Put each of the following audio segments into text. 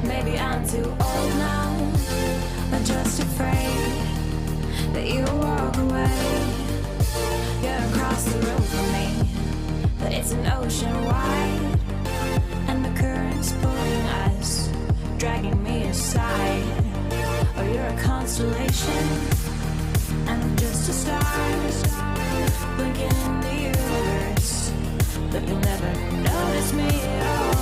Maybe I'm too old now, I'm just afraid that you walk away. You're across the room from me, but it's an ocean wide, and the current's pulling us, dragging me aside. Or you're a constellation, and I'm just a star, blinking in the universe, but you'll never notice me at all.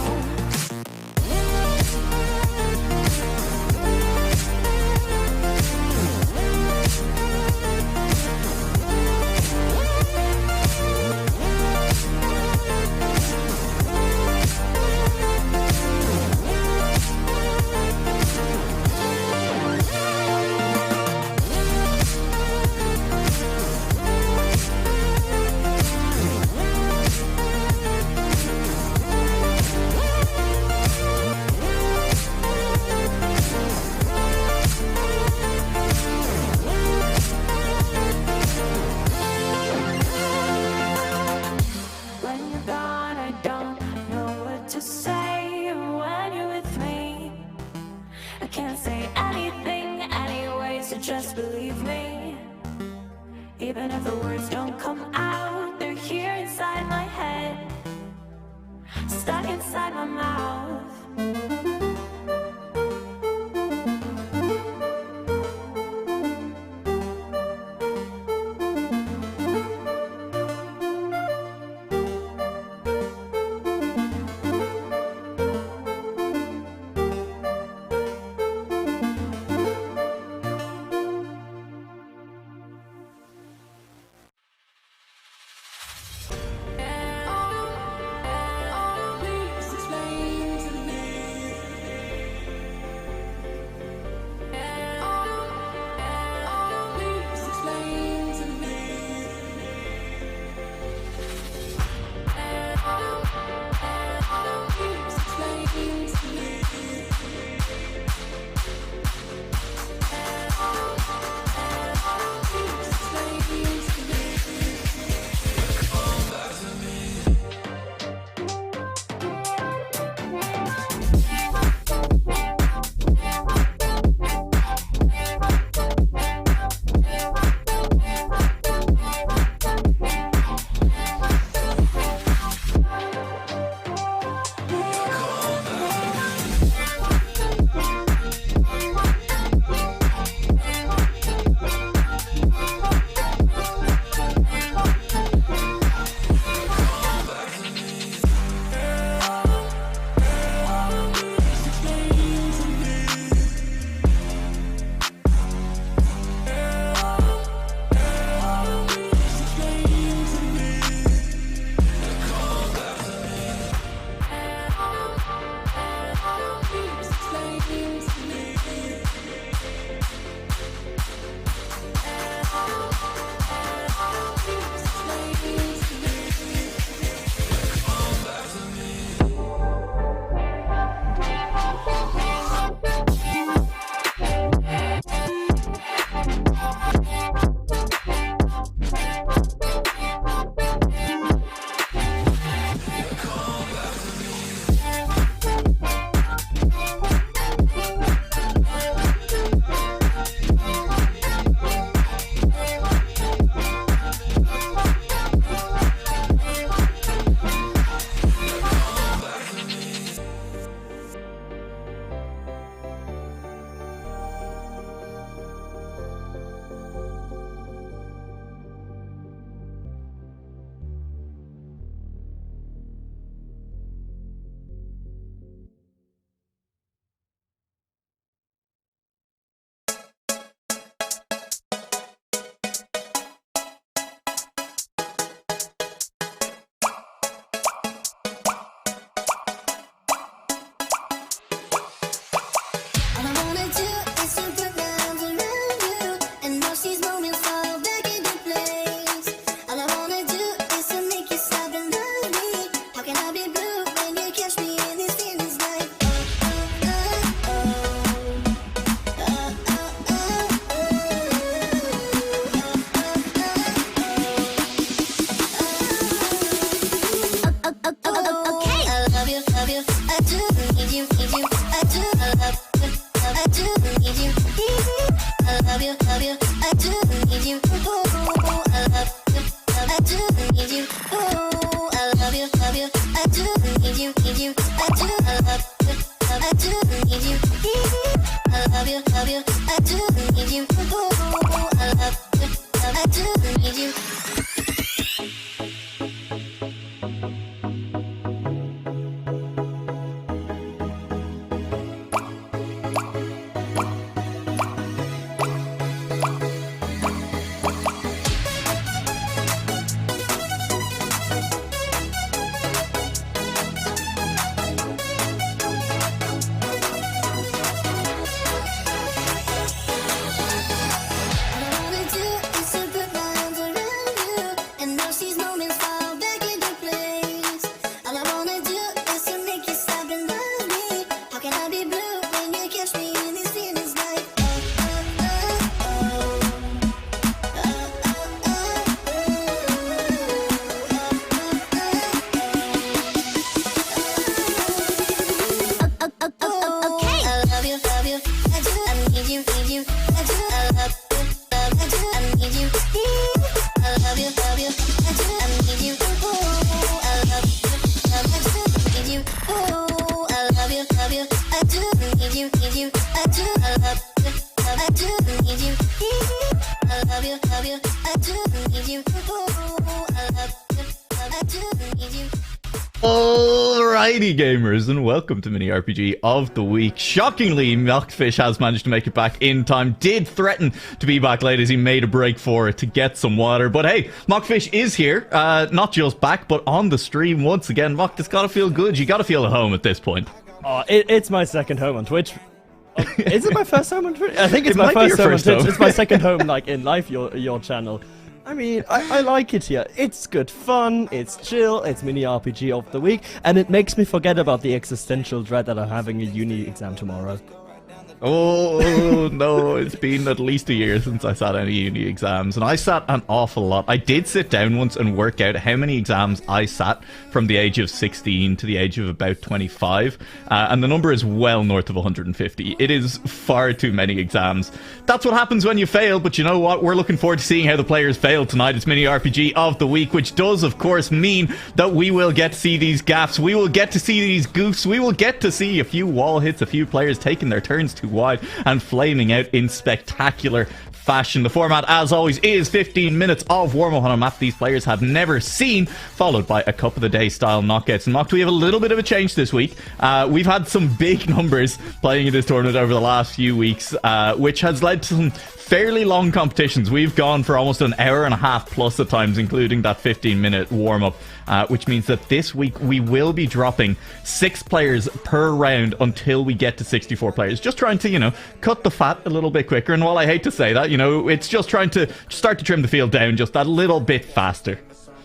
Just believe me, even if the words don't come out, they're here inside my head, stuck inside my mouth. I do need you. I love you, I do need you. I do need you. I love you, I do need you. I do need you. I love you, I do need you. I do need you. Alrighty gamers, and welcome to Mini RPG of the Week. Shockingly, MachtFISCH has managed to make it back in time. Did threaten to be back late as he made a break for it to get some water. But hey, MachtFISCH is here. Not just back, but on the stream once again. Mach, it's gotta feel good. You gotta feel at home at this point. Oh, it's my second home on Twitch. Is it my first home on Twitch? I think it's my first home on Twitch. It's my second home, like, in life, your channel. I mean, I like it here. It's good fun, it's chill, it's Mini RPG of the Week, and it makes me forget about the existential dread that I'm having a uni exam tomorrow. Oh no, it's been at least a year since I sat any uni exams, and I sat an awful lot. I did sit down once and work out how many exams I sat from the age of 16 to the age of about 25, and the number is well north of 150. It is far too many exams. That's what happens when you fail, but you know what? We're looking forward to seeing how the players fail tonight. It's Mini RPG of the Week, which does, of course, mean that we will get to see these gaffes, we will get to see these goofs, we will get to see a few wall hits, a few players taking their turns too wide and flaming out in spectacular fashion. The format, as always, is 15 minutes of warm-up on a map these players have never seen, followed by a cup of the day style knockouts. And Mocked, we have a little bit of a change this week. We've had some big numbers playing in this tournament over the last few weeks, which has led to some fairly long competitions. We've gone for almost an hour and a half plus at times, including that 15-minute warm-up, which means that this week we will be dropping 6 players per round until we get to 64 players. Just trying to, you know, cut the fat a little bit quicker. And while I hate to say that, you know, it's just trying to start to trim the field down just that little bit faster.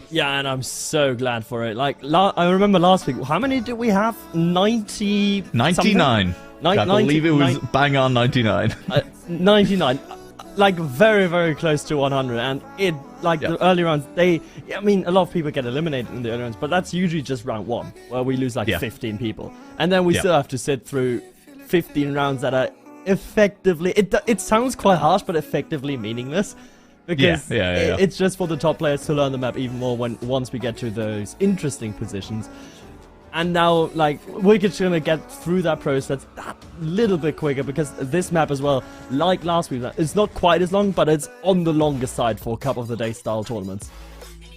Yeah, and I'm so glad for it. Like, I remember last week, how many did we have? 90... 99. I believe it was bang on 99. 99. Like, very, very close to 100. And it, like, the early rounds, I mean, a lot of people get eliminated in the early rounds, but that's usually just round 1, where we lose, like, 15 people. And then we still have to sit through 15 rounds that are effectively... It sounds quite harsh, but effectively meaningless. Because it's just for the top players to learn the map even more once we get to those interesting positions. And now, like, we're just gonna get through that process that little bit quicker, because this map as well, like last week, it's not quite as long, but it's on the longer side for Cup of the Day style tournaments.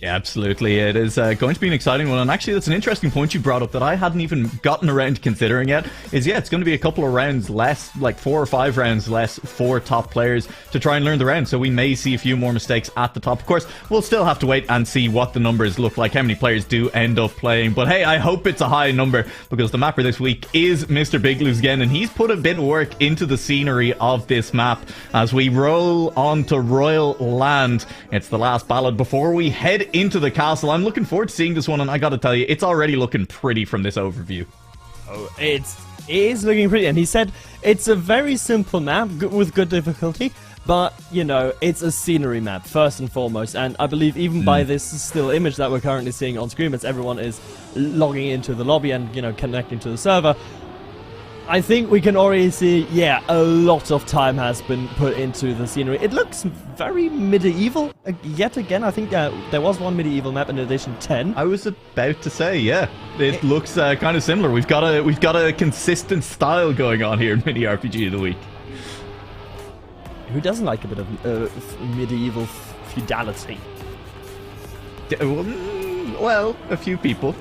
Yeah, absolutely. It is going to be an exciting one. And actually, that's an interesting point you brought up that I hadn't even gotten around to considering yet. Is, it's going to be a couple of rounds less, like 4 or 5 rounds less for top players to try and learn the round. So we may see a few more mistakes at the top. Of course, we'll still have to wait and see what the numbers look like, how many players do end up playing. But hey, I hope it's a high number, because the mapper this week is Mr. Bigloos again, and he's put a bit of work into the scenery of this map as we roll on to Royal Land. It's the last ballad before we head into the castle. I'm looking forward to seeing this one, and I gotta tell you, it's already looking pretty from this overview. Oh, it is looking pretty, and he said it's a very simple map with good difficulty, but, you know, it's a scenery map first and foremost, and I believe even by this still image that we're currently seeing on screen, as everyone is logging into the lobby and, you know, connecting to the server, I think we can already see, a lot of time has been put into the scenery. It looks very medieval. Yet again, I think there was one medieval map in edition 10. I was about to say, it looks kind of similar. We've got a consistent style going on here in Mini RPG of the Week. Who doesn't like a bit of medieval feudality? Well, a few people.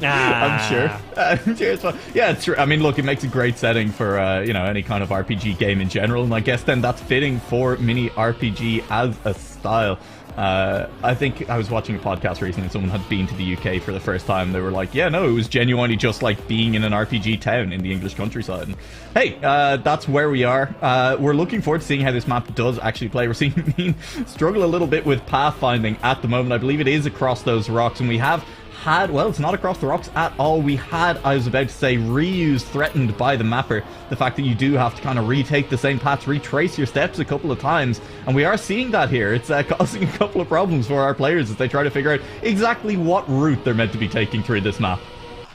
I'm sure. It's fun. Yeah, it's true. I mean, look, it makes a great setting for any kind of RPG game in general, and I guess then that's fitting for Mini RPG as a style. I think I was watching a podcast recently and someone had been to the UK for the first time. They were like, it was genuinely just like being in an RPG town in the English countryside. And hey, that's where we are. We're looking forward to seeing how this map does actually play. We're seeing me struggle a little bit with pathfinding at the moment. I believe it is across those rocks, and we have had, well, it's not across the rocks at all. We had, I was about to say, reuse threatened by the mapper. The fact that you do have to kind of retake the same paths, retrace your steps a couple of times. And we are seeing that here. It's causing a couple of problems for our players as they try to figure out exactly what route they're meant to be taking through this map.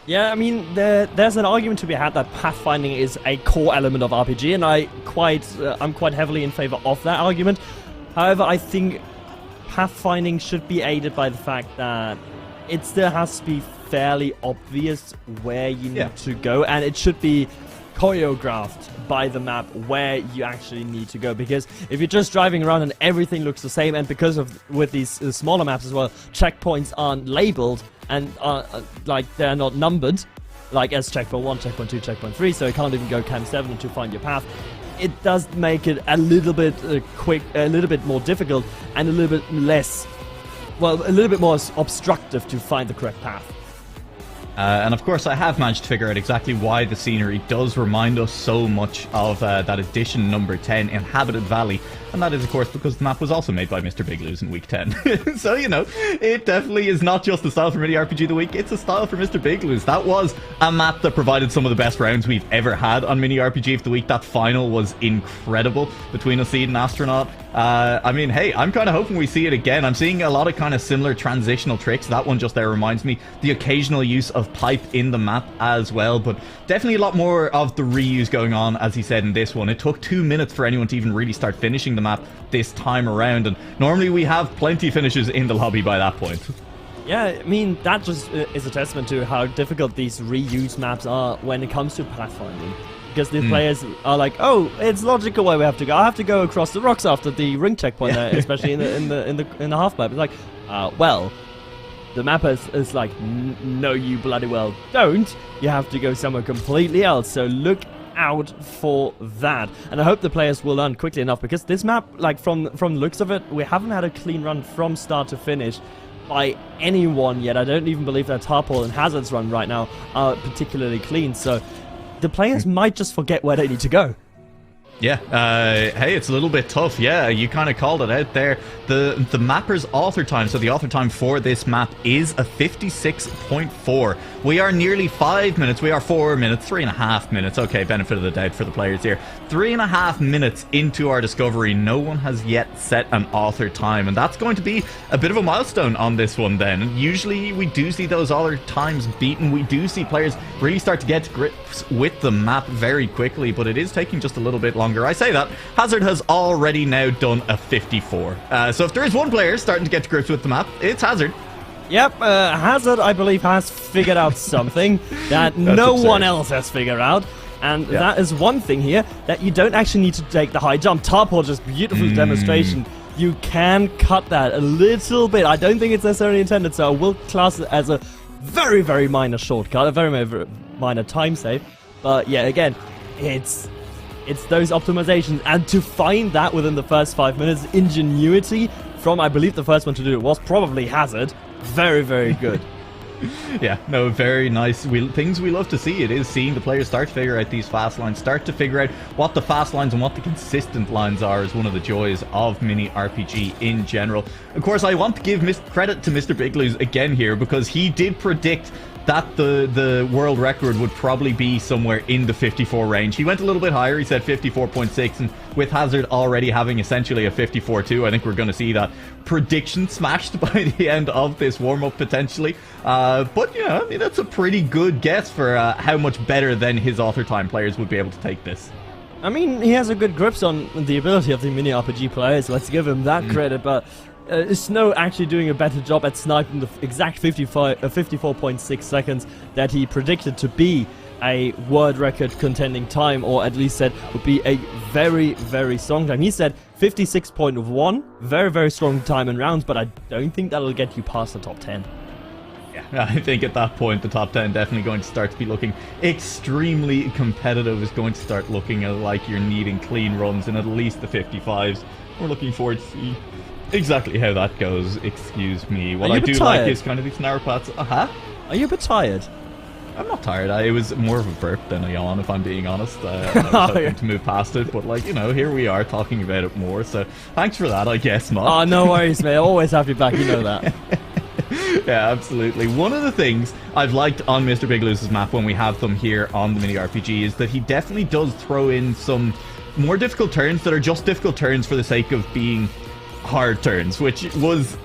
Yeah, I mean, there's an argument to be had that pathfinding is a core element of RPG, and I'm quite heavily in favor of that argument. However, I think pathfinding should be aided by the fact that it still has to be fairly obvious where you need to go, and it should be choreographed by the map where you actually need to go. Because if you're just driving around and everything looks the same, and because of with these smaller maps as well, checkpoints aren't labeled and they're not numbered, like as checkpoint 1, checkpoint 2, checkpoint 3, so you can't even go camp 7 to find your path. It does make it a little bit quick, a little bit more difficult, and a little bit less. Well, a little bit more obstructive to find the correct path. And of course, I have managed to figure out exactly why the scenery does remind us so much of that edition number 10, Inhabited Valley. And that is, of course, because the map was also made by Mr. Big Lose in week 10. So, it definitely is not just a style for Mini RPG of the Week, it's a style for Mr. Big Lose. That was a map that provided some of the best rounds we've ever had on Mini RPG of the Week. That final was incredible between Seed and Astronaut. I mean, hey, I'm kind of hoping we see it again. I'm seeing a lot of kind of similar transitional tricks. That one just there reminds me. The occasional use of pipe in the map as well, but definitely a lot more of the reuse going on, as he said in this one. It took 2 minutes for anyone to even really start finishing the map this time around, and normally we have plenty of finishes in the lobby by that point. Yeah, I mean, that just is a testament to how difficult these reuse maps are when it comes to pathfinding. Because the players are like, oh, it's logical where we have to go. I have to go across the rocks after the ring checkpoint, especially in the half map. It's like, well, the map is like, no, you bloody well don't. You have to go somewhere completely else. So look out for that. And I hope the players will learn quickly enough, because this map, like from the looks of it, we haven't had a clean run from start to finish by anyone yet. I don't even believe that Tarpol and Hazard's run right now are particularly clean. So the players might just forget where they need to go. Yeah, hey, it's a little bit tough. Yeah, you kind of called it out there. The mapper's author time, so the author time for this map is a 56.4. We are nearly 5 minutes. We are 4 minutes, 3.5 minutes. Okay, benefit of the doubt for the players here. 3.5 minutes into our discovery. No one has yet set an author time, and that's going to be a bit of a milestone on this one then. Usually we do see those author times beaten. We do see players really start to get to grips with the map very quickly, but it is taking just a little bit longer. I say that. Hazard has already now done a 54. So if there is one player starting to get to grips with the map, it's Hazard. Yep, Hazard, I believe, has figured out something that no one else has figured out. And that is one thing here, that you don't actually need to take the high jump. Tarpor, just beautiful demonstration. You can cut that a little bit. I don't think it's necessarily intended, so I will class it as a very, very minor shortcut, a very, very minor time save. But yeah, again, it's those optimizations, and to find that within the first 5 minutes, ingenuity from, I believe the first one to do it was probably Hazard. Very, very good. Yeah, no, very nice. Things we love to see. It is seeing the players start to figure out these fast lines, start to figure out what the fast lines and what the consistent lines are, is one of the joys of Mini RPG in general. Of course, I want to give credit to Mr. Big Lose again here, because he did predict that the world record would probably be somewhere in the 54 range. He went a little bit higher. He said 54.6, and with Hazard already having essentially a 54.2, I think we're going to see that prediction smashed by the end of this warm-up potentially. But yeah, I mean, that's a pretty good guess for how much better than his author time players would be able to take this. I mean, he has a good grips on the ability of the mini RPG players. Let's give him that credit, but Snow actually doing a better job at sniping the exact 54.6 seconds that he predicted to be a world record contending time, or at least said would be a very, very strong time. He said 56.1, very, very strong time in rounds, but I don't think that'll get you past the top 10. Yeah, I think at that point the top 10 definitely going to start to be looking extremely competitive. Is going to start looking like you're needing clean runs in at least the 55s. We're looking forward to see exactly how that goes. Excuse me. What I do like is kind of these narrow paths. Are you a bit tired? I'm not tired. It was more of a burp than a yawn, if I'm being honest. I was hoping to move past it, but like, you know, here we are talking about it more. So thanks for that, I guess, Mark. Oh, no worries, mate. Always have you back. You know that. Yeah, absolutely. One of the things I've liked on Mr. Big Loose's map when we have them here on the mini RPG is that he definitely does throw in some more difficult turns that are just difficult turns for the sake of being hard turns, which was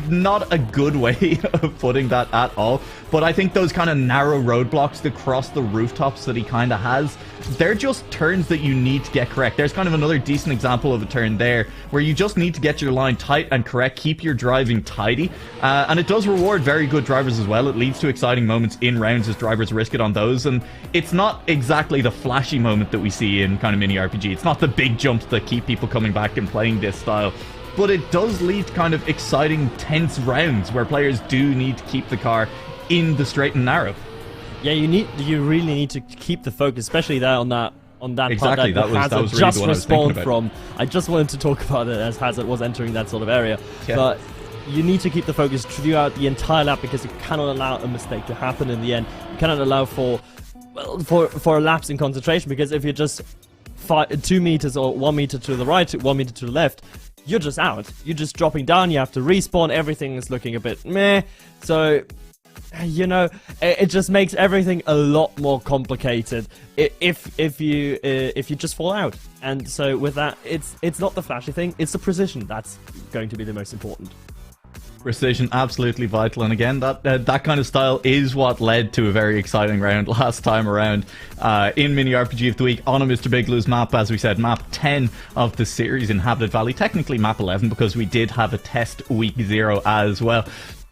not a good way of putting that at all. But I think those kind of narrow roadblocks across the rooftops that he kind of has, they're just turns that you need to get correct. There's kind of another decent example of a turn there where you just need to get your line tight and correct, keep your driving tidy, and it does reward very good drivers as well. It leads to exciting moments in rounds as drivers risk it on those, and it's not exactly the flashy moment that we see in kind of mini RPG. It's not the big jumps that keep people coming back and playing this style. But it does lead to kind of exciting, tense rounds where players do need to keep the car in the straight and narrow. Yeah, you really need to keep the focus, especially there on that exactly, part that was Hazard really just respawned from. I just wanted to talk about it as Hazard was entering that sort of area. Yeah. But you need to keep the focus throughout the entire lap because you cannot allow a mistake to happen in the end. You cannot allow for a lapse in concentration, because if you're just 2 meters or 1 meter to the right, 1 meter to the left, you're just out. You're just dropping down. You have to respawn. Everything is looking a bit meh. So, you know, it just makes everything a lot more complicated if you just fall out. And so with that, it's not the flashy thing. It's the precision that's going to be the most important. Precision, absolutely vital, and again, that kind of style is what led to a very exciting round last time around in Mini RPG of the Week on a Mr. Big Lose map. As we said, map 10 of the series, Inhabited Valley, technically map 11 because we did have a test week 0 as well.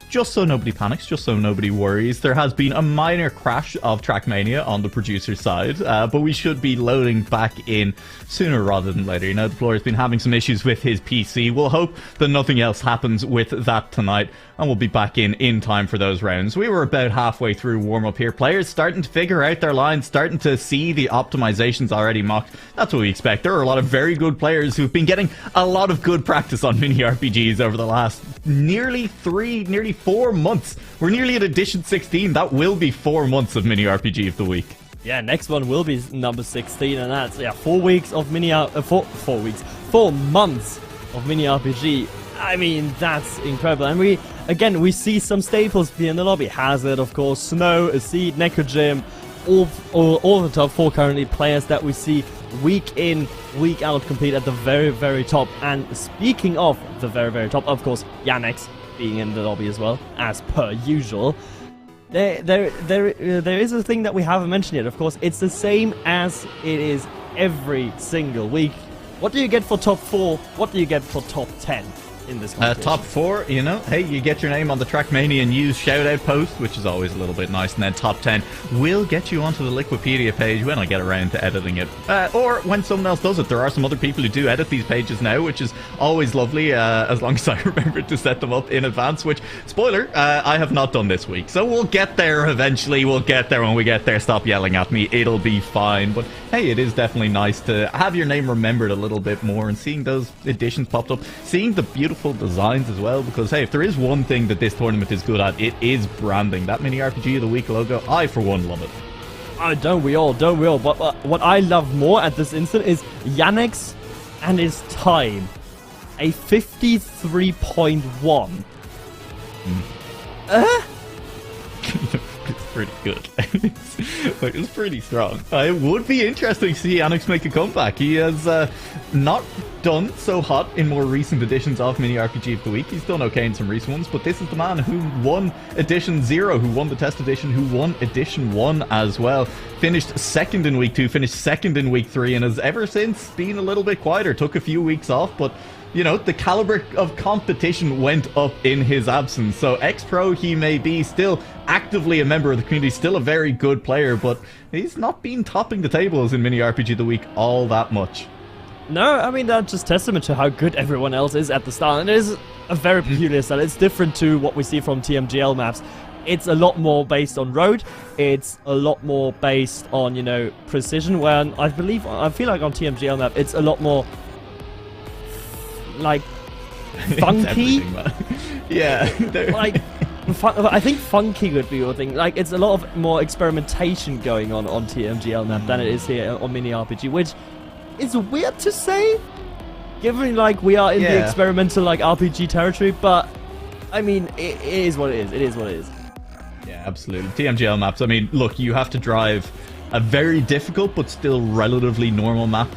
Just so nobody panics, just so nobody worries, there has been a minor crash of Trackmania on the producer's side, but we should be loading back in sooner rather than later. You know, the floor has been having some issues with his PC. We'll hope that nothing else happens with that tonight, and we'll be back in time for those rounds. We were about halfway through warm-up here. Players starting to figure out their lines, starting to see the optimizations already mocked. That's what we expect. There are a lot of very good players who've been getting a lot of good practice on mini RPGs over the last nearly 4 months. We're nearly at edition 16. That will be 4 months of mini RPG of the week. Yeah, next one will be number 16, and that's 4 weeks of mini 4 months of mini RPG. I mean, that's incredible. And we see some staples here in the lobby. Hazard, of course, Snow, Acid, Necrogym, all the top 4 currently players that we see week in, week out compete at the very, very top. And speaking of the very, very top, of course, Yannex being in the lobby as well, as per usual. There is a thing that we haven't mentioned yet. Of course, it's the same as it is every single week. What do you get for top 4? What do you get for top 10 in this competition? Top 4, you know, hey, you get your name on the Trackmania News shout-out post, which is always a little bit nice, and then top 10 will get you onto the Liquipedia page when I get around to editing it, or when someone else does it. There are some other people who do edit these pages now, which is always lovely, as long as I remember to set them up in advance, which, spoiler, I have not done this week. So we'll get there eventually. We'll get there when we get there. Stop yelling at me. It'll be fine. But hey, it is definitely nice to have your name remembered a little bit more, and seeing those editions popped up, seeing the beautiful designs as well, because hey, if there is one thing that this tournament is good at, it is branding. That Mini RPG of the Week logo, I for one love it. Oh, don't we all? But what I love more at this instant is Yannex and his time, a 53.1. pretty good. It was pretty strong. It would be interesting to see Yannick's make a comeback. He has not done so hot in more recent editions of Mini RPG of the Week. He's done okay in some recent ones, but this is the man who won Edition 0, who won the test edition, who won Edition 1 as well. Finished second in Week 2, finished second in Week 3, and has ever since been a little bit quieter. Took a few weeks off, but you know, the caliber of competition went up in his absence. So ex-pro he may be, still actively a member of the community, still a very good player, but he's not been topping the tables in Mini RPG of the Week all that much. No, I mean, that's just testament to how good everyone else is at the start. And it is a very peculiar style. It's different to what we see from TMGL maps. It's a lot more based on road. It's a lot more based on, you know, precision. Where I feel like on TMGL map, it's a lot more like funky. Yeah. Like, I think funky would be your thing. Like, it's a lot of more experimentation going on TMGL map than it is here on Mini RPG, which is weird to say, given like we are in the experimental like RPG territory. But I mean, it is what it is. It is what it is. Yeah, absolutely. TMGL maps. I mean, look, you have to drive a very difficult but still relatively normal map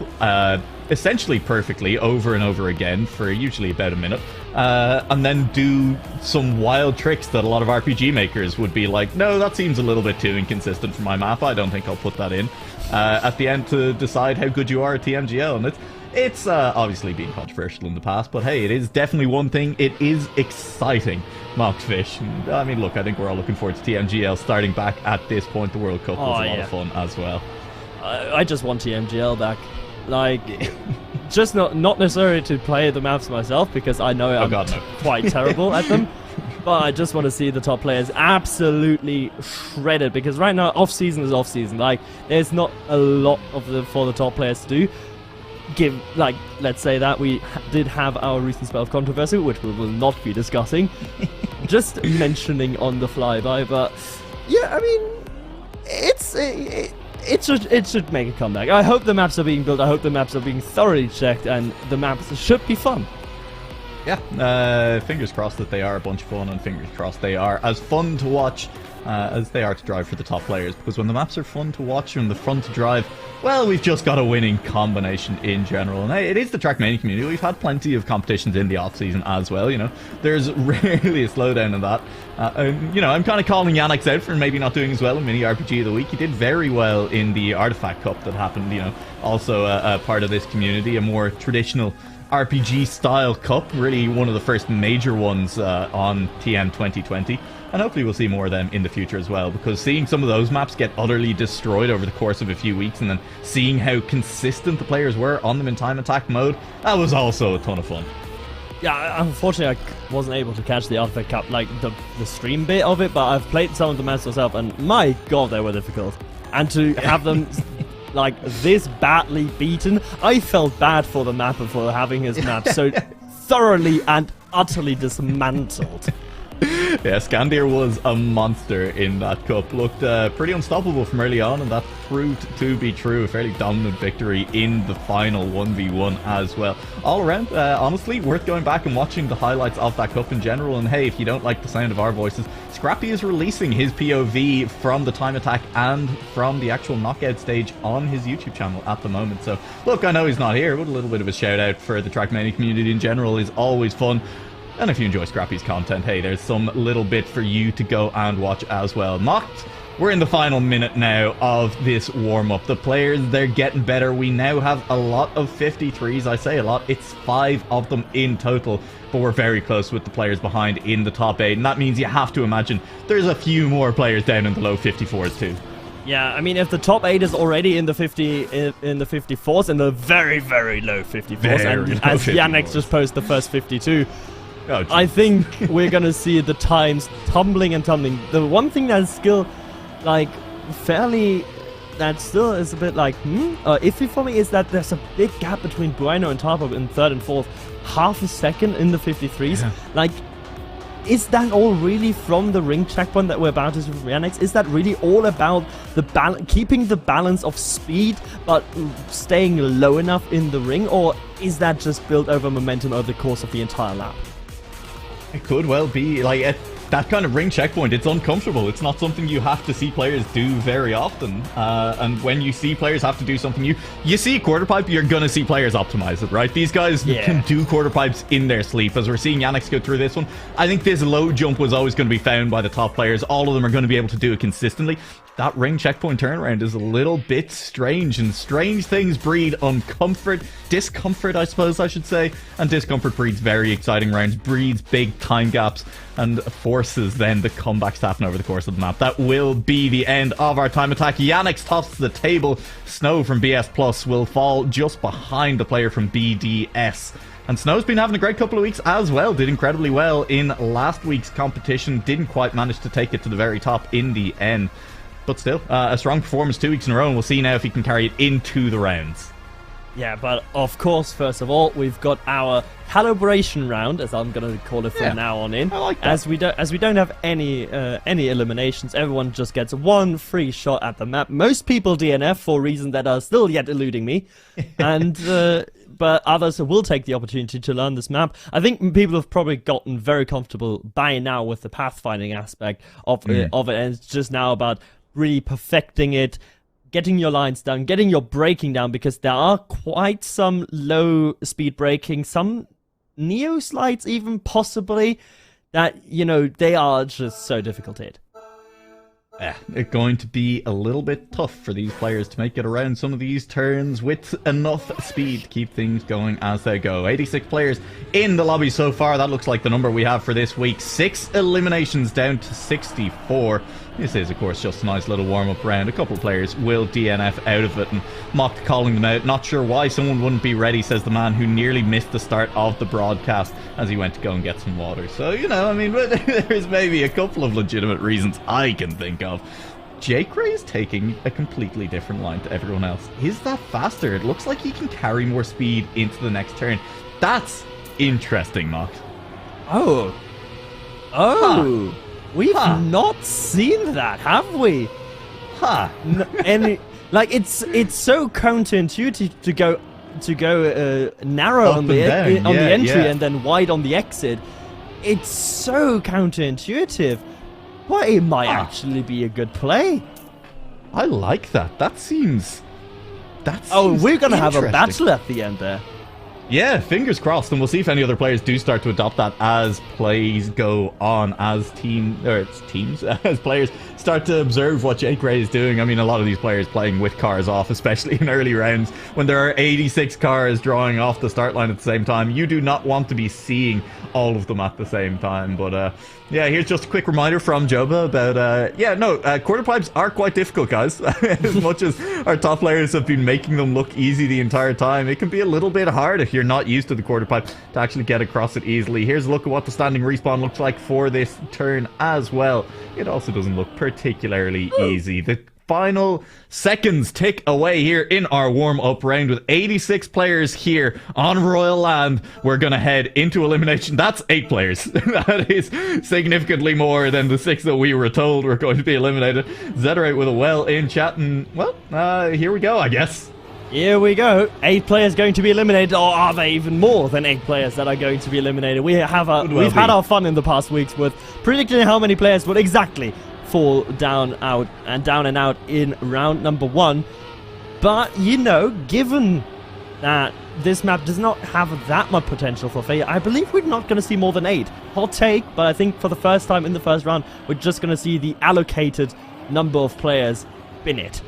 essentially perfectly over and over again for usually about a minute, and then do some wild tricks that a lot of RPG makers would be like, no, that seems a little bit too inconsistent for my map, I don't think I'll put that in, at the end to decide how good you are at TMGL. And it's obviously been controversial in the past, but hey, it is definitely one thing. It is exciting, MachtFISCH. I mean, look, I think we're all looking forward to TMGL starting back at this point. The World Cup was a lot of fun as well. I just want TMGL back. Like, just not necessarily to play the maps myself, because I know I'm quite terrible at them, but I just want to see the top players absolutely shredded, because right now off-season is off-season. Like, there's not a lot for the top players to do. Let's say that we did have our recent spell of controversy, which we will not be discussing, just mentioning on the flyby. But yeah, I mean, it should make a comeback. I hope the maps are being built. I hope the maps are being thoroughly checked, and the maps should be fun. Yeah, fingers crossed that they are a bunch of fun, and fingers crossed they are as fun to watch as they are to drive for the top players, because when the maps are fun to watch and the fun to drive, well, we've just got a winning combination in general. And hey, it is the Trackmania community. We've had plenty of competitions in the off-season as well, you know. There's rarely a slowdown in that. And, you know, I'm kind of calling Yannick's out for maybe not doing as well in Mini RPG of the Week. He did very well in the Artifact Cup that happened, you know, also a part of this community, a more traditional RPG style cup, really one of the first major ones on TM 2020, and hopefully we'll see more of them in the future as well, because seeing some of those maps get utterly destroyed over the course of a few weeks, and then seeing how consistent the players were on them in time attack mode, that was also a ton of fun. Yeah, unfortunately I wasn't able to catch the Artifact Cup, like the stream bit of it, but I've played some of the maps myself, and my god, they were difficult. And to have them like this badly beaten, I felt bad for the mapper for having his map so thoroughly and utterly dismantled. Yeah, Scandir was a monster in that cup. Looked pretty unstoppable from early on, and that proved to be true. A fairly dominant victory in the final 1v1 as well. All around, honestly, worth going back and watching the highlights of that cup in general. And hey, if you don't like the sound of our voices, Scrappy is releasing his POV from the time attack and from the actual knockout stage on his YouTube channel at the moment. So look, I know he's not here, but a little bit of a shout out for the Trackmania community in general is always fun. And if you enjoy Scrappy's content, hey, there's some little bit for you to go and watch as well. Mocked, we're in the final minute now of this warm-up. The players, they're getting better. We now have a lot of 53s. I say a lot. It's 5 of them in total. But we're very close with the players behind in the top 8. And that means you have to imagine there's a few more players down in the low 54s too. Yeah, I mean, if the top 8 is already in the 54s, in the very, very low 54s, and as Yannick just posted the first 52, I think we're gonna see the times tumbling and tumbling. The one thing that's still, like, that still is a bit like, iffy for me is that there's a big gap between Bueno and Tarpov in 3rd and 4th. Half a second in the 53s. Yeah. Like, is that all really from the ring checkpoint that we're about to see from Yannick? Is that really all about the keeping the balance of speed but staying low enough in the ring? Or is that just built over momentum over the course of the entire lap? It could well be. Like, that kind of ring checkpoint, it's uncomfortable. It's not something you have to see players do very often. And when you see players have to do something, you see a quarter pipe, you're going to see players optimize it, right? These guys can do quarter pipes in their sleep. As we're seeing Yannick's go through this one, I think this low jump was always going to be found by the top players. All of them are going to be able to do it consistently. That ring checkpoint turnaround is a little bit strange, and strange things breed discomfort, I suppose I should say, and discomfort breeds very exciting rounds, breeds big time gaps, and forces then the comebacks to happen over the course of the map. That will be the end of our time attack. Yannick's tops the table. Snow from BS Plus will fall just behind the player from BDS. And Snow's been having a great couple of weeks as well. Did incredibly well in last week's competition. Didn't quite manage to take it to the very top in the end. But still, a strong performance 2 weeks in a row, and we'll see now if he can carry it into the rounds. Yeah, but of course, first of all, we've got our calibration round, as I'm going to call it from now on in. I like that. As we don't have any eliminations, everyone just gets one free shot at the map. Most people DNF for reasons that are still yet eluding me, and but others will take the opportunity to learn this map. I think people have probably gotten very comfortable by now with the pathfinding aspect of it, and it's just now about really perfecting it, getting your lines down, getting your braking down, because there are quite some low speed braking, some neo slides even possibly, that, you know, they are just so difficult to hit. Yeah, it's going to be a little bit tough for these players to make it around some of these turns with enough speed to keep things going as they go. 86 players in the lobby so far. That looks like the number we have for this week. 6 eliminations down to 64. This is, of course, just a nice little warm-up round. A couple of players will DNF out of it, and Mock calling them out. Not sure why someone wouldn't be ready, says the man who nearly missed the start of the broadcast as he went to go and get some water. So, you know, I mean, there's maybe a couple of legitimate reasons I can think of. Jake Ray is taking a completely different line to everyone else. Is that faster? It looks like he can carry more speed into the next turn. That's interesting, Mock. Oh. Huh. We've not seen that, have we? It's so counterintuitive to go narrow Up on the and down. the entry yeah. and then wide on the exit. It's so counterintuitive. But it might actually be a good play. I like that. That seems we're gonna have a interesting. battle at the end there. Yeah, fingers crossed, and we'll see if any other players do start to adopt that as plays go on, as as players start to observe what Jake Ray is doing. I mean, a lot of these players playing with cars off, especially in early rounds, when there are 86 cars drawing off the start line at the same time. You do not want to be seeing all of them at the same time. But yeah, here's just a quick reminder from Joba about quarter pipes are quite difficult, guys. As much as our top players have been making them look easy the entire time, it can be a little bit hard if you're not used to the quarter pipe to actually get across it easily. Here's a look at what the standing respawn looks like for this turn as well. It also doesn't look particularly easy. The final seconds tick away here in our warm-up round with 86 players here on Royal Land. We're gonna head into elimination. That's 8 players. That is significantly more than the 6 that we were told were going to be eliminated. Zedderite with a well in chat, and well, here we go, I guess. Here we go. 8 players going to be eliminated, or are there even more than 8 players that are going to be eliminated? We've had our fun in the past weeks with predicting how many players would exactly fall down and out in round number 1. But, you know, given that this map does not have that much potential for failure, I believe we're not going to see more than 8. Hot take, but I think for the first time in the first round, we're just going to see the allocated number of players bin it.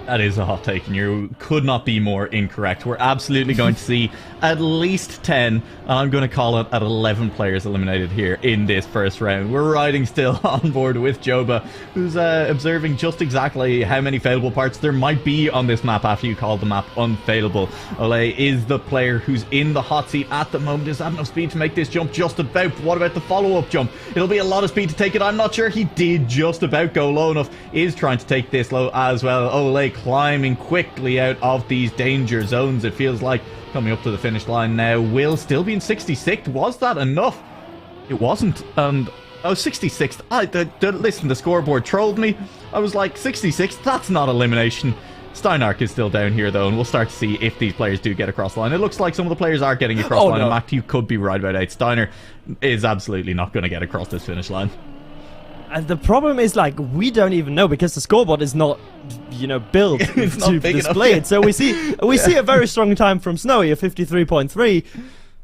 That is a hot take, and you could not be more incorrect. We're absolutely going to see at least 10, and I'm going to call it at 11 players eliminated here in this first round. We're riding still on board with Joba, who's observing just exactly how many failable parts there might be on this map after you call the map unfailable. Ole is the player who's in the hot seat at the moment. Is that enough speed to make this jump? Just about. What about the follow-up jump? It'll be a lot of speed to take it. I'm not sure he did just about go low enough. Is trying to take this low as well. Ole climbing quickly out of these danger zones, it feels like. Coming up to the finish line now. Will still be in 66th. Was that enough? It wasn't. And 66th. Listen, the scoreboard trolled me. I was like, 66th? That's not elimination. Steinark is still down here, though, and we'll start to see if these players do get across the line. It looks like some of the players are getting across the line. And Macht, you could be right about 8. Steiner is absolutely not going to get across this finish line. And the problem is, like, we don't even know because the scoreboard is not, you know, built to display it. So we see a very strong time from Snowy, a 53.3,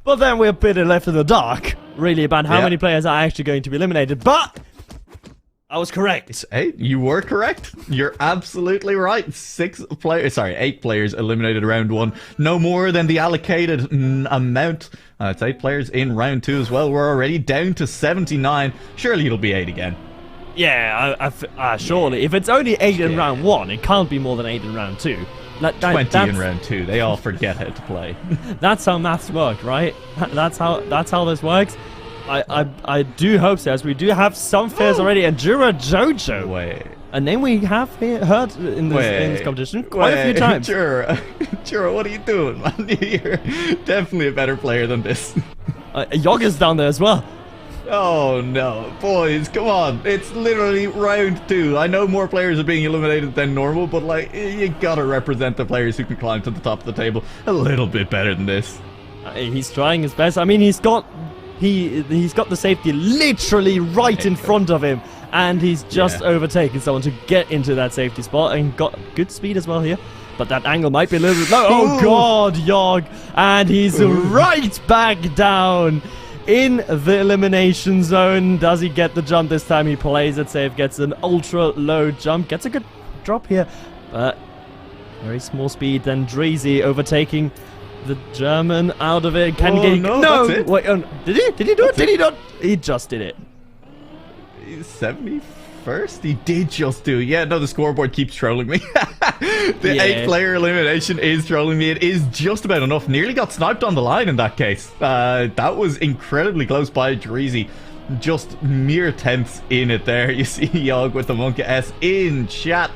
but then we're a bit left in the dark, really, about how many players are actually going to be eliminated. But I was correct. Hey, you were correct. You're absolutely right. 8 players eliminated round 1. No more than the allocated amount. It's 8 players in round 2 as well. We're already down to 79. Surely it'll be 8 again. Yeah, surely. If it's only 8 in round 1, it can't be more than 8 in round 2. 20 in round 2. They all forget how to play. That's how maths work, right? That's how this works. I do hope so, as we do have some fares already. And Jura Jojo. Wait. A name we have heard in this competition quite a few times. Jura, what are you doing, man? You're definitely a better player than this. Yog is down there as well. Oh no, boys, come on. It's literally round 2. I know more players are being eliminated than normal, but like, you gotta represent the players who can climb to the top of the table a little bit better than this. He's trying his best. I mean, he's got the safety literally right in front of him, and he's just overtaken someone to get into that safety spot, and got good speed as well here. But that angle might be a little bit low. Oh god, Yog, and he's right back down in the elimination zone. Does he get the jump this time? He plays it safe, gets an ultra low jump, gets a good drop here, but very small speed. Then Dreezy overtaking the German out of it. No, that's it. Wait, did he do it? Did he not? He just did it. 71st? He did just do. Yeah, no, the scoreboard keeps trolling me. The 8-player elimination is trolling me. It is just about enough. Nearly got sniped on the line in that case. That was incredibly close by Dreezy. Just mere tenths in it there. You see Yog with the Monka S in chat.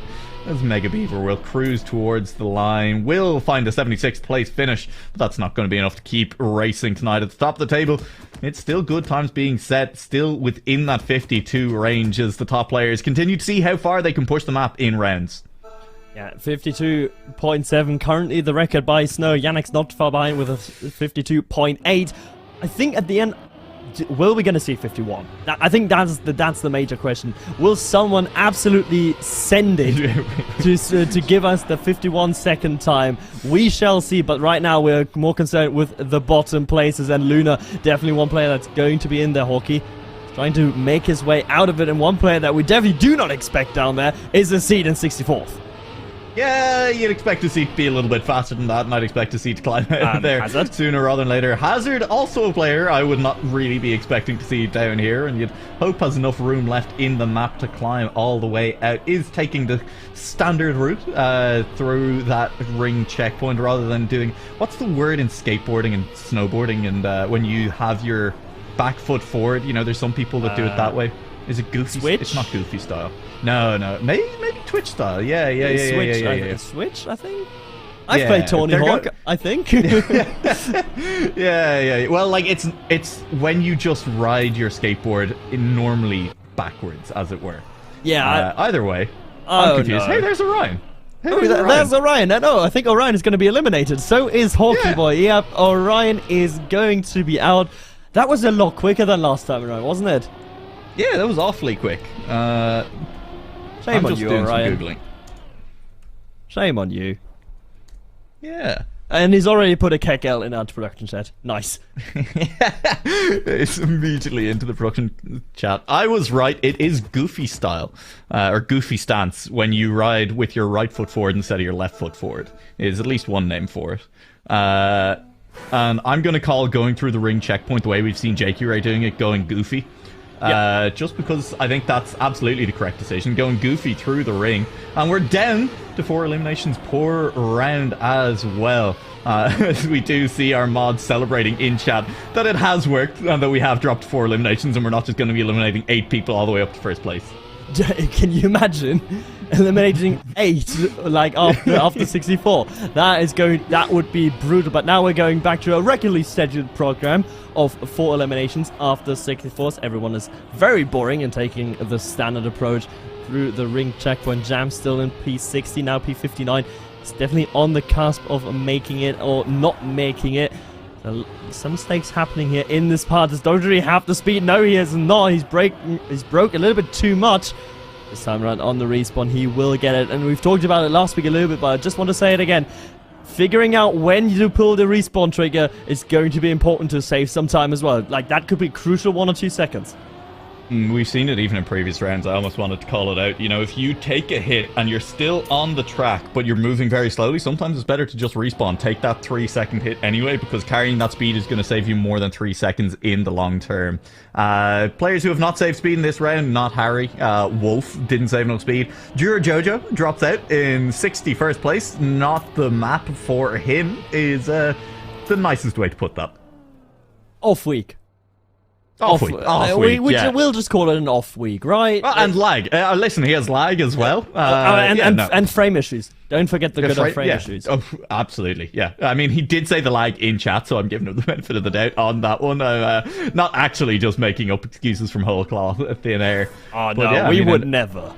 As Mega Beaver will cruise towards the line, will find a 76th place finish, but that's not going to be enough to keep racing tonight at the top of the table. It's still good times being set, still within that 52 range as the top players continue to see how far they can push the map in rounds. Yeah, 52.7 currently the record by Snow. Yannick's not far behind with a 52.8. I think at the end, will we going to see 51? I think that's the major question. Will someone absolutely send it to give us the 51-second time? We shall see, but right now we're more concerned with the bottom places, and Luna, definitely one player that's going to be in there, Hawkey, trying to make his way out of it, and one player that we definitely do not expect down there is a seed in 64th. Yeah, you'd expect to see it be a little bit faster than that, and I'd expect to see it to climb out there Hazard? sooner rather than later. Hazard, also a player I would not really be expecting to see down here, and you'd hope has enough room left in the map to climb all the way out. Is taking the standard route through that ring checkpoint rather than doing... What's the word in skateboarding and snowboarding, and when you have your back foot forward? You know, there's some people that do it that way. Is it goofy? Switch? It's not goofy style. No. Maybe Twitch style. Yeah. Switch, I think. I've played Tony Hawk, I think. yeah. Well, like, it's when you just ride your skateboard normally backwards, as it were. Yeah. Either way, I'm confused. No. Hey, there's Orion. There's Orion. No, I think Orion is going to be eliminated. So is Hawkey Boy. Yep, Orion is going to be out. That was a lot quicker than last time around, wasn't it? Yeah, that was awfully quick. Shame on you, Orion. Googling. Shame on you. Yeah. And he's already put a KEKL in our production chat. Nice. It's immediately into the production chat. I was right. It is goofy style, or goofy stance, when you ride with your right foot forward instead of your left foot forward. There's at least one name for it. And I'm going to call going through the ring checkpoint the way we've seen JQ doing it, going goofy. Yep. Just because I think that's absolutely the correct decision, going goofy through the ring. And we're down to 4 eliminations per round as well. As we do see our mods celebrating in chat that it has worked and that we have dropped 4 eliminations and we're not just going to be eliminating 8 people all the way up to first place. Can you imagine eliminating 8 like after 64? That would be brutal. But now we're going back to a regularly scheduled program of 4 eliminations after 64. Everyone is very boring and taking the standard approach through the ring checkpoint. Jam still in P60, now P59. He's definitely on the cusp of making it or not making it. Some mistakes happening here in this part. Does Doge really have the speed? No, he is not. He's broke a little bit too much. This time around on the respawn, he will get it. And we've talked about it last week a little bit, but I just want to say it again. Figuring out when you pull the respawn trigger is going to be important to save some time as well. Like, that could be crucial 1 or 2 seconds. We've seen it even in previous rounds. I almost wanted to call it out. You know, if you take a hit and you're still on the track, but you're moving very slowly, sometimes it's better to just respawn. Take that 3-second hit anyway, because carrying that speed is going to save you more than 3 seconds in the long term. Players who have not saved speed in this round, not Harry. Wolf didn't save no speed. Jura Jojo drops out in 61st place. Not the map for him is the nicest way to put that. Off week. Off week. We'll just call it an off week, right? And lag. Listen, he has lag as well. And frame issues. Don't forget the good old frame issues. Oh, absolutely, yeah. I mean, he did say the lag in chat, so I'm giving him the benefit of the doubt on that one. Not actually just making up excuses from whole cloth at thin air. Oh, but no, yeah, we would never.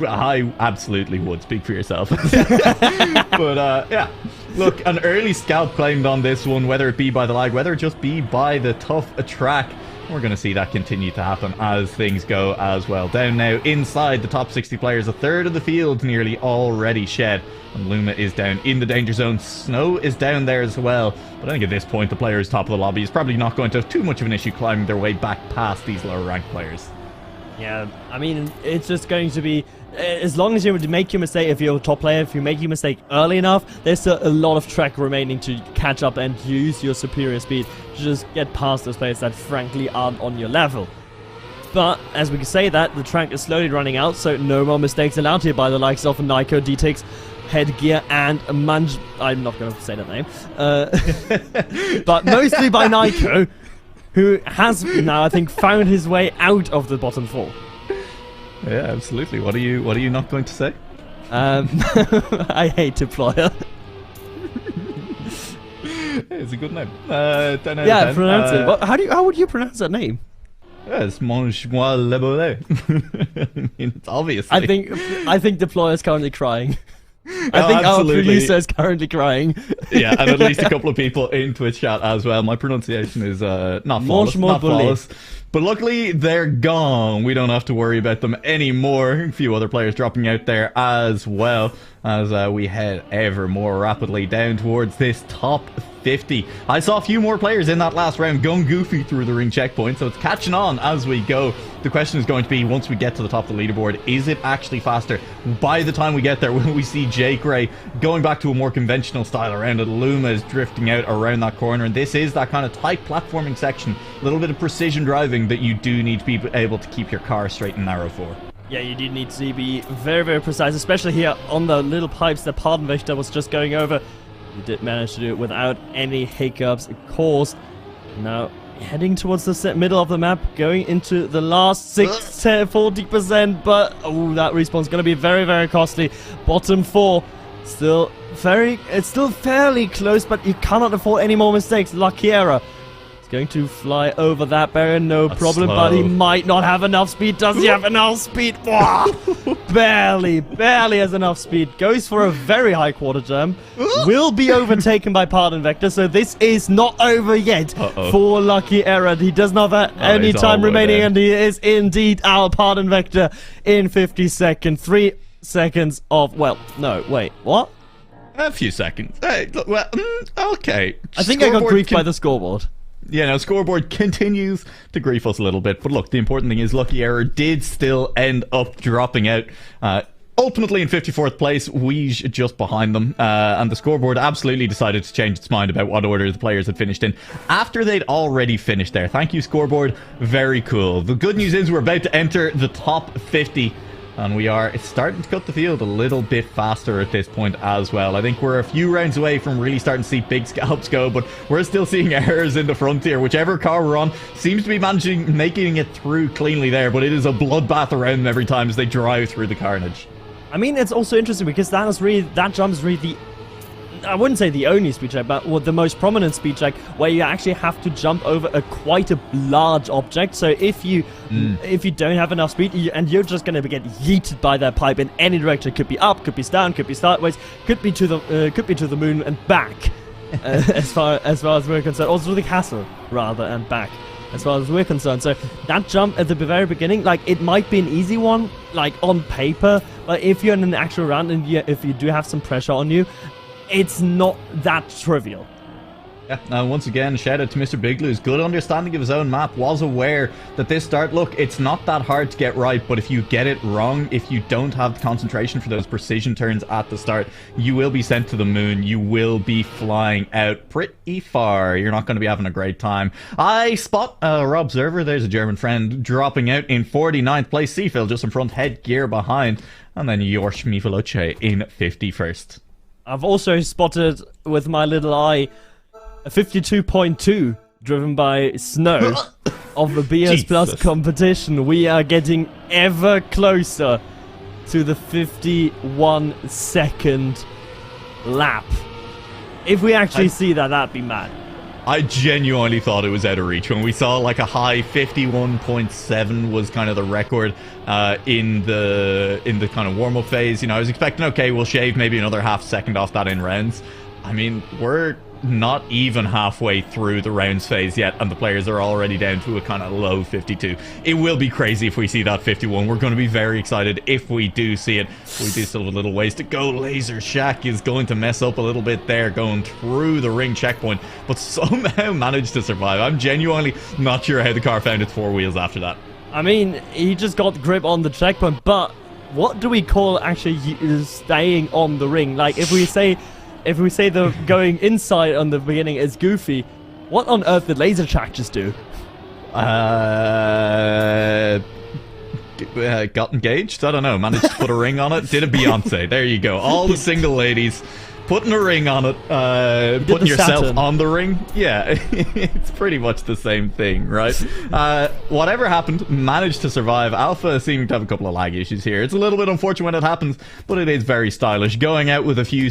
I absolutely would. Speak for yourself. But, yeah. Look, an early scalp claimed on this one, whether it be by the lag, whether it just be by the tough track. We're going to see that continue to happen as things go as well. Down now inside the top 60 players, a third of the field nearly already shed. And Luma is down in the danger zone. Snow is down there as well. But I think at this point, the players top of the lobby is probably not going to have too much of an issue climbing their way back past these lower ranked players. Yeah, I mean, it's just going to be, as long as you make your mistake, if you're a top player, if you make your mistake early enough, there's still a lot of track remaining to catch up and use your superior speed to just get past those players that frankly aren't on your level. But, as we can say that, the track is slowly running out, so no more mistakes allowed here by the likes of Nico, D-Tix, Headgear, and Manj... I'm not going to say that name. But mostly by Nico, who has now, I think, found his way out of the bottom 4. Yeah, absolutely. What are you not going to say? I hate Deployer. It's a good name. 10 out yeah, of 10. pronounce it. Well, how would you pronounce that name? Yeah, it's Mange-moi le bollet. I mean, it's obvious. I think Deployer is currently crying. I think absolutely. Our producer is currently crying. Yeah, and at least a couple of people in Twitch chat as well. My pronunciation is not flawless. But luckily, they're gone. We don't have to worry about them anymore. A few other players dropping out there as well as we head ever more rapidly down towards this top 50. I saw a few more players in that last round going goofy through the ring checkpoint, so it's catching on as we go. The question is going to be, once we get to the top of the leaderboard, is it actually faster? By the time we get there, will we see Jake Ray going back to a more conventional style around it? Luma is drifting out around that corner, and this is that kind of tight platforming section. A little bit of precision driving that you do need to be able to keep your car straight and narrow for. Yeah, you do need to be very, very precise, especially here on the little pipes that Padenwächter was just going over. You did manage to do it without any hiccups, of course. Now, heading towards the middle of the map, going into the last 40%, but that respawn's going to be very, very costly. Bottom 4, it's still fairly close, but you cannot afford any more mistakes. Lakiera is going to fly over that barrier, no problem, but he might not have enough speed. Does he have enough speed? barely has enough speed. Goes for a very high quarter jump. Will be overtaken by Padenwächter, so this is not over yet for Lakiera. He does not have any time remaining, and he is indeed our Padenwächter in 50 seconds. 3 seconds of, well, no, wait, what? A few seconds. Hey, look, well, okay. I think I got griefed by the scoreboard. Yeah, now scoreboard continues to grief us a little bit, but look, the important thing is Lakiera did still end up dropping out. Ultimately in 54th place, Weege just behind them, and the scoreboard absolutely decided to change its mind about what order the players had finished in after they'd already finished there. Thank you, scoreboard. Very cool. The good news is we're about to enter the top 50. And it's starting to cut the field a little bit faster at this point as well. I think we're a few rounds away from really starting to see big scalps go, but we're still seeing errors in the frontier. Whichever car we're on seems to be making it through cleanly there, but it is a bloodbath around them every time as they drive through the carnage. I mean, it's also interesting because that jump is really I wouldn't say the only speed check, but the most prominent speed check where you actually have to jump over quite a large object. So if you don't have enough speed and you're just going to get yeeted by that pipe in any direction, it could be up, could be down, could be sideways, could be to the moon and back, as far as we're concerned, also to the castle rather and back. As far as we're concerned. So that jump at the very beginning, like, it might be an easy one, like, on paper, but if you're in an actual round and if you do have some pressure on you, it's not that trivial. Yeah, once again, shout out to Mr. Biglew's good understanding of his own map, was aware that this start, look, it's not that hard to get right, but if you get it wrong, if you don't have the concentration for those precision turns at the start, you will be sent to the moon, you will be flying out pretty far, you're not going to be having a great time. I spot Rob Server, there's a German friend, dropping out in 49th place, Seafield just in front, Headgear behind, and then Jorge Micheloche in 51st. I've also spotted with my little eye a 52.2 driven by Snow of the BS Plus competition. We are getting ever closer to the 51 second lap. If we actually see that, that'd be mad. I genuinely thought it was out of reach when we saw like a high 51.7 was kind of the record in the kind of warm-up phase. You know, I was expecting, okay, we'll shave maybe another half second off that in rounds. I mean, we're not even halfway through the rounds phase yet, and the players are already down to a kind of low 52. It will be crazy if we see that 51. We're going to be very excited if we do see it. We do still have a little ways to go. Laser Shack is going to mess up a little bit there, going through the ring checkpoint, but somehow managed to survive. I'm genuinely not sure how the car found its four wheels after that. I mean, he just got grip on the checkpoint, but what do we call actually staying on the ring? Like, if we say the going inside on the beginning is goofy, what on earth did Laser Shack just do? Got engaged? I don't know. Managed to put a ring on it. Did a Beyonce. There you go. All the single ladies putting a ring on it. Putting yourself Saturn on the ring. Yeah, it's pretty much the same thing, right? Whatever happened, managed to survive. Alpha seeming to have a couple of lag issues here. It's a little bit unfortunate when it happens, but it is very stylish. Going out with a few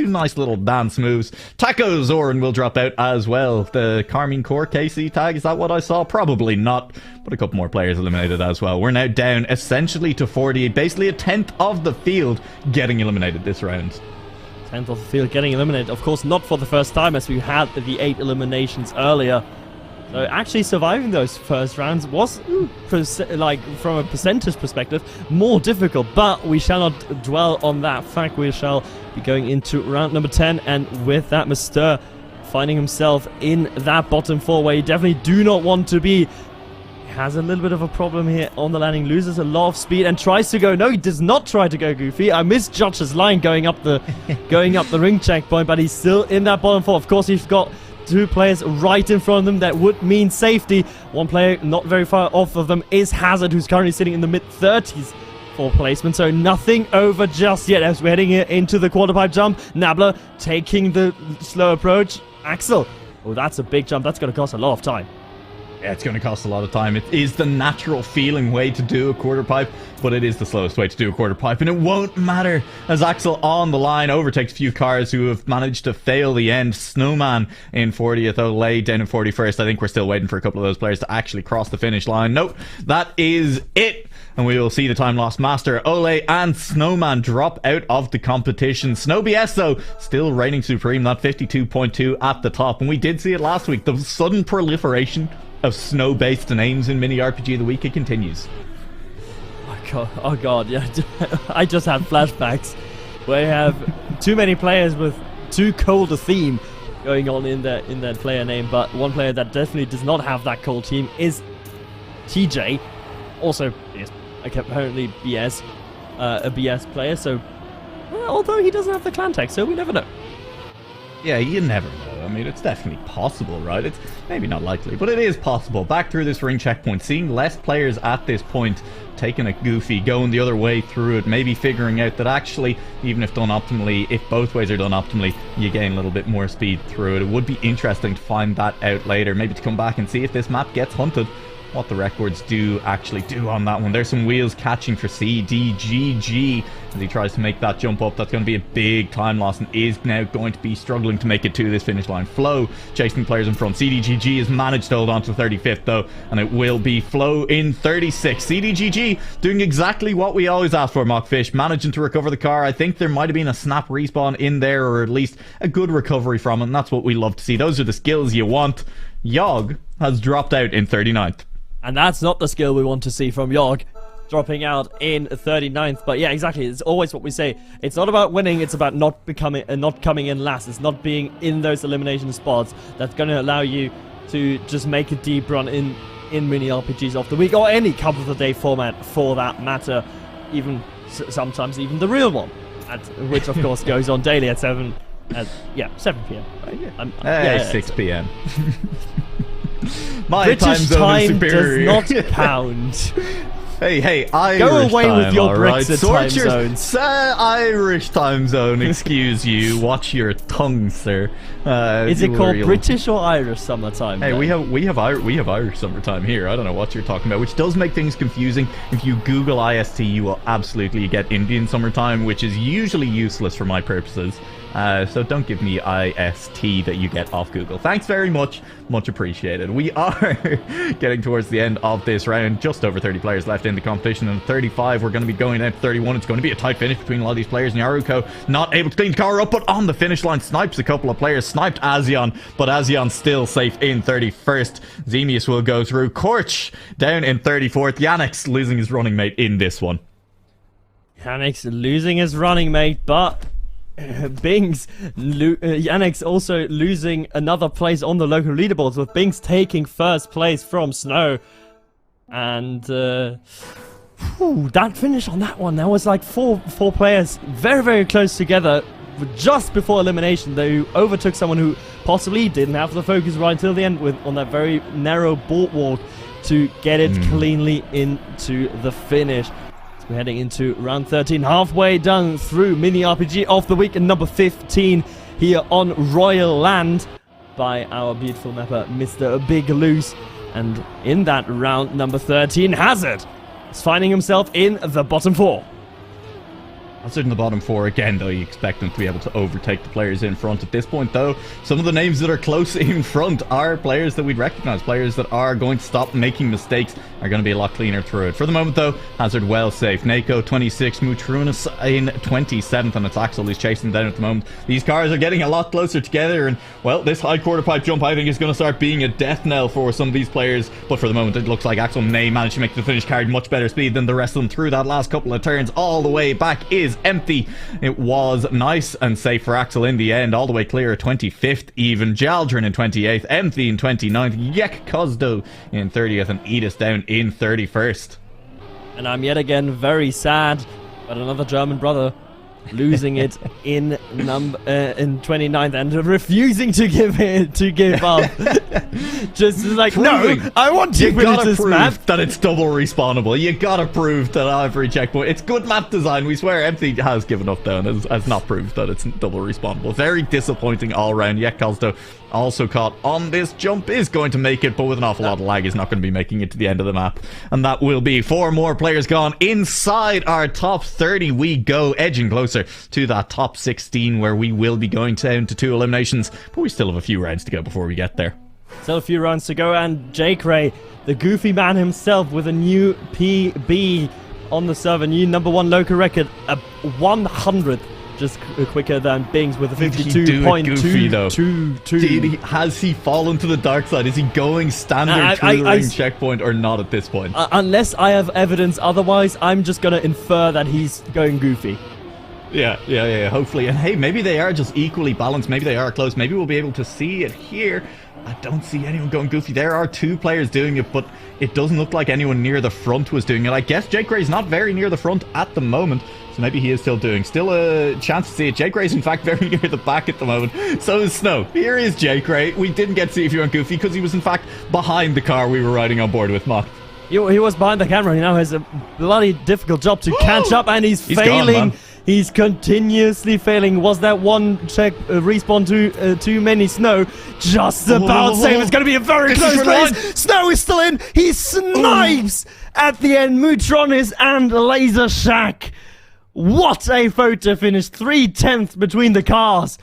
nice little dance moves. Taco Zoran will drop out as well. The Carmine Core KC tag, is that what I saw? Probably not, but a couple more players eliminated as well. We're now down essentially to 40, basically a 10th of the field getting eliminated this round. 10th of the field getting eliminated, of course not for the first time, as we had the 8 eliminations earlier. So actually surviving those first rounds was, like, from a percentage perspective, more difficult, but we shall not dwell on that fact. We shall be going into round number 10, and with that, Mr. finding himself in that bottom 4 where you definitely do not want to be. He has a little bit of a problem here on the landing, loses a lot of speed and tries to go. No, he does not try to go goofy. I misjudged his line going up the ring checkpoint, but he's still in that bottom 4. Of course, he's got 2 players right in front of them. That would mean safety. One player not very far off of them is Hazard, who's currently sitting in the mid-30s for placement. So nothing over just yet as we're heading here into the quarter pipe jump. Nabla taking the slow approach. Axel. Oh, that's a big jump. That's going to cost a lot of time. Yeah, it's going to cost a lot of time. It is the natural feeling way to do a quarter pipe, but it is the slowest way to do a quarter pipe, and it won't matter as Axel on the line overtakes a few cars who have managed to fail the end. Snowman in 40th, Olay down in 41st. I think we're still waiting for a couple of those players to actually cross the finish line. Nope, that is it. And we will see the time lost master, Ole and Snowman, drop out of the competition. Snow BS, though, still reigning supreme, that 52.2 at the top. And we did see it last week. The sudden proliferation of snow-based names in Mini RPG of the Week, it continues. Oh god, yeah. I just had flashbacks where you have too many players with too cold a theme going on in that player name, but one player that definitely does not have that cold theme is TJ. Also, apparently BS, a BS player, so although he doesn't have the clan tag, so we never know. Yeah, you never know. I mean, it's definitely possible, right? It's maybe not likely, but it is possible. Back through this ring checkpoint, seeing less players at this point taking a goofy, going the other way through it, maybe figuring out that actually, even if done optimally, if both ways are done optimally, you gain a little bit more speed through it. It would be interesting to find that out later, maybe to come back and see if this map gets hunted what the records do actually do on that one. There's some wheels catching for CDGG as he tries to make that jump up. That's going to be a big time loss and is now going to be struggling to make it to this finish line. Flo chasing players in front. CDGG has managed to hold on to 35th though, and it will be Flo in 36th. CDGG doing exactly what we always ask for, MachtFISCH, managing to recover the car. I think there might have been a snap respawn in there, or at least a good recovery from it, and that's what we love to see. Those are the skills you want. Yog has dropped out in 39th. And that's not the skill we want to see from Yog, dropping out in 39th. But yeah, exactly. It's always what we say. It's not about winning. It's about not coming in last. It's not being in those elimination spots that's going to allow you to just make a deep run in mini RPGs of the week, or any cup of the day format for that matter. Even sometimes even the real one, which of course goes on daily at 7 p.m. Right? 6 p.m. My British time zone time is superior. does not count. Hey, Irish Go away time, with your right? Brexit Sort time zones. Irish time zone, excuse you. Watch your tongue, sir. Is it called British or Irish summertime? Hey, then? we have Irish summertime here. I don't know what you're talking about, which does make things confusing. If you Google IST, you will absolutely get Indian summertime, which is usually useless for my purposes. So don't give me IST that you get off Google. Thanks very much. Much appreciated. We are getting towards the end of this round. Just over 30 players left in the competition. And 35, we're going to be going down to 31. It's going to be a tight finish between a lot of these players. Nyaruko not able to clean the car up, but on the finish line snipes a couple of players. Sniped Azion, but Azion still safe in 31st. Zemius will go through. Korch down in 34th. Yannick's losing his running mate in this one. Yannick's losing his running mate, but Yannick's also losing another place on the local leaderboards, with Bings taking first place from Snow. And that finish on that one, there was like four players very, very close together just before elimination. They overtook someone who possibly didn't have the focus right until the end on that very narrow boardwalk to get it cleanly into the finish. We're heading into round 13, halfway done through mini RPG of the week, and number 15 here on Royal Land by our beautiful mapper, Mr. Big Loose. And in that round, number 13, Hazard is finding himself in the bottom 4. Hazard in the bottom 4 again, though. You expect them to be able to overtake the players in front. At this point, though, some of the names that are close in front are players that we'd recognize, players that are going to stop making mistakes, are going to be a lot cleaner through it. For the moment, though, Hazard well safe. Nako 26, Mutrunas in 27th, and it's Axel who's chasing down at the moment. These cars are getting a lot closer together, and well, this high quarter pipe jump I think is going to start being a death knell for some of these players. But for the moment, it looks like Axel may manage to make the finish, carried much better speed than the rest of them through that last couple of turns. All the way back is empty. It was nice and safe for Axel in the end, all the way clear at 25th even. Jaldrin in 28th, Empty in 29th, Yek Kozdo in 30th, and Edis down in 31st. And I'm yet again very sad, but another German brother losing it in 29th and refusing to give up. Just like, Proving. No, I want to You finish gotta this prove map. that it's double respawnable. You gotta prove that every checkpoint. It's good map design. We swear Empty has given up though, and has not proved that it's double respawnable. Very disappointing all round. Yet Kalsto also caught on this jump, is going to make it, but with an awful lot of lag is not going to be making it to the end of the map. And that will be 4 more players gone. Inside our top 30 we go, edging closer to that top 16 where we will be going down to 2 eliminations, but we still have a few rounds to go before we get there. Still a few rounds to go, and Jake Ray, the goofy man himself, with a new PB on the server, new number 1 local record, a 100th. Just quicker than Bings with a 52.222. Has he fallen to the dark side? Is he going standard through the ring checkpoint or not at this point? Unless I have evidence otherwise, I'm just going to infer that he's going goofy. Yeah, hopefully. And hey, maybe they are just equally balanced. Maybe they are close. Maybe we'll be able to see it here. I don't see anyone going goofy. There are 2 players doing it, but it doesn't look like anyone near the front was doing it. I guess Jake Gray's not very near the front at the moment, so maybe he is still doing. Still a chance to see it. Jake Gray's in fact very near the back at the moment. So is Snow. Here is Jake Gray. We didn't get to see if he went goofy because he was in fact behind the car we were riding on board with, Mock. He was behind the camera. He now has a bloody difficult job to catch up, and he's failing. Gone, man. He's continuously failing. Was that one check respawn too many? Snow just about same. It's going to be a very close race. Snow is still in. He snipes at the end. Mutronis and LaserShack. What a photo finish. 3/10 between the cars.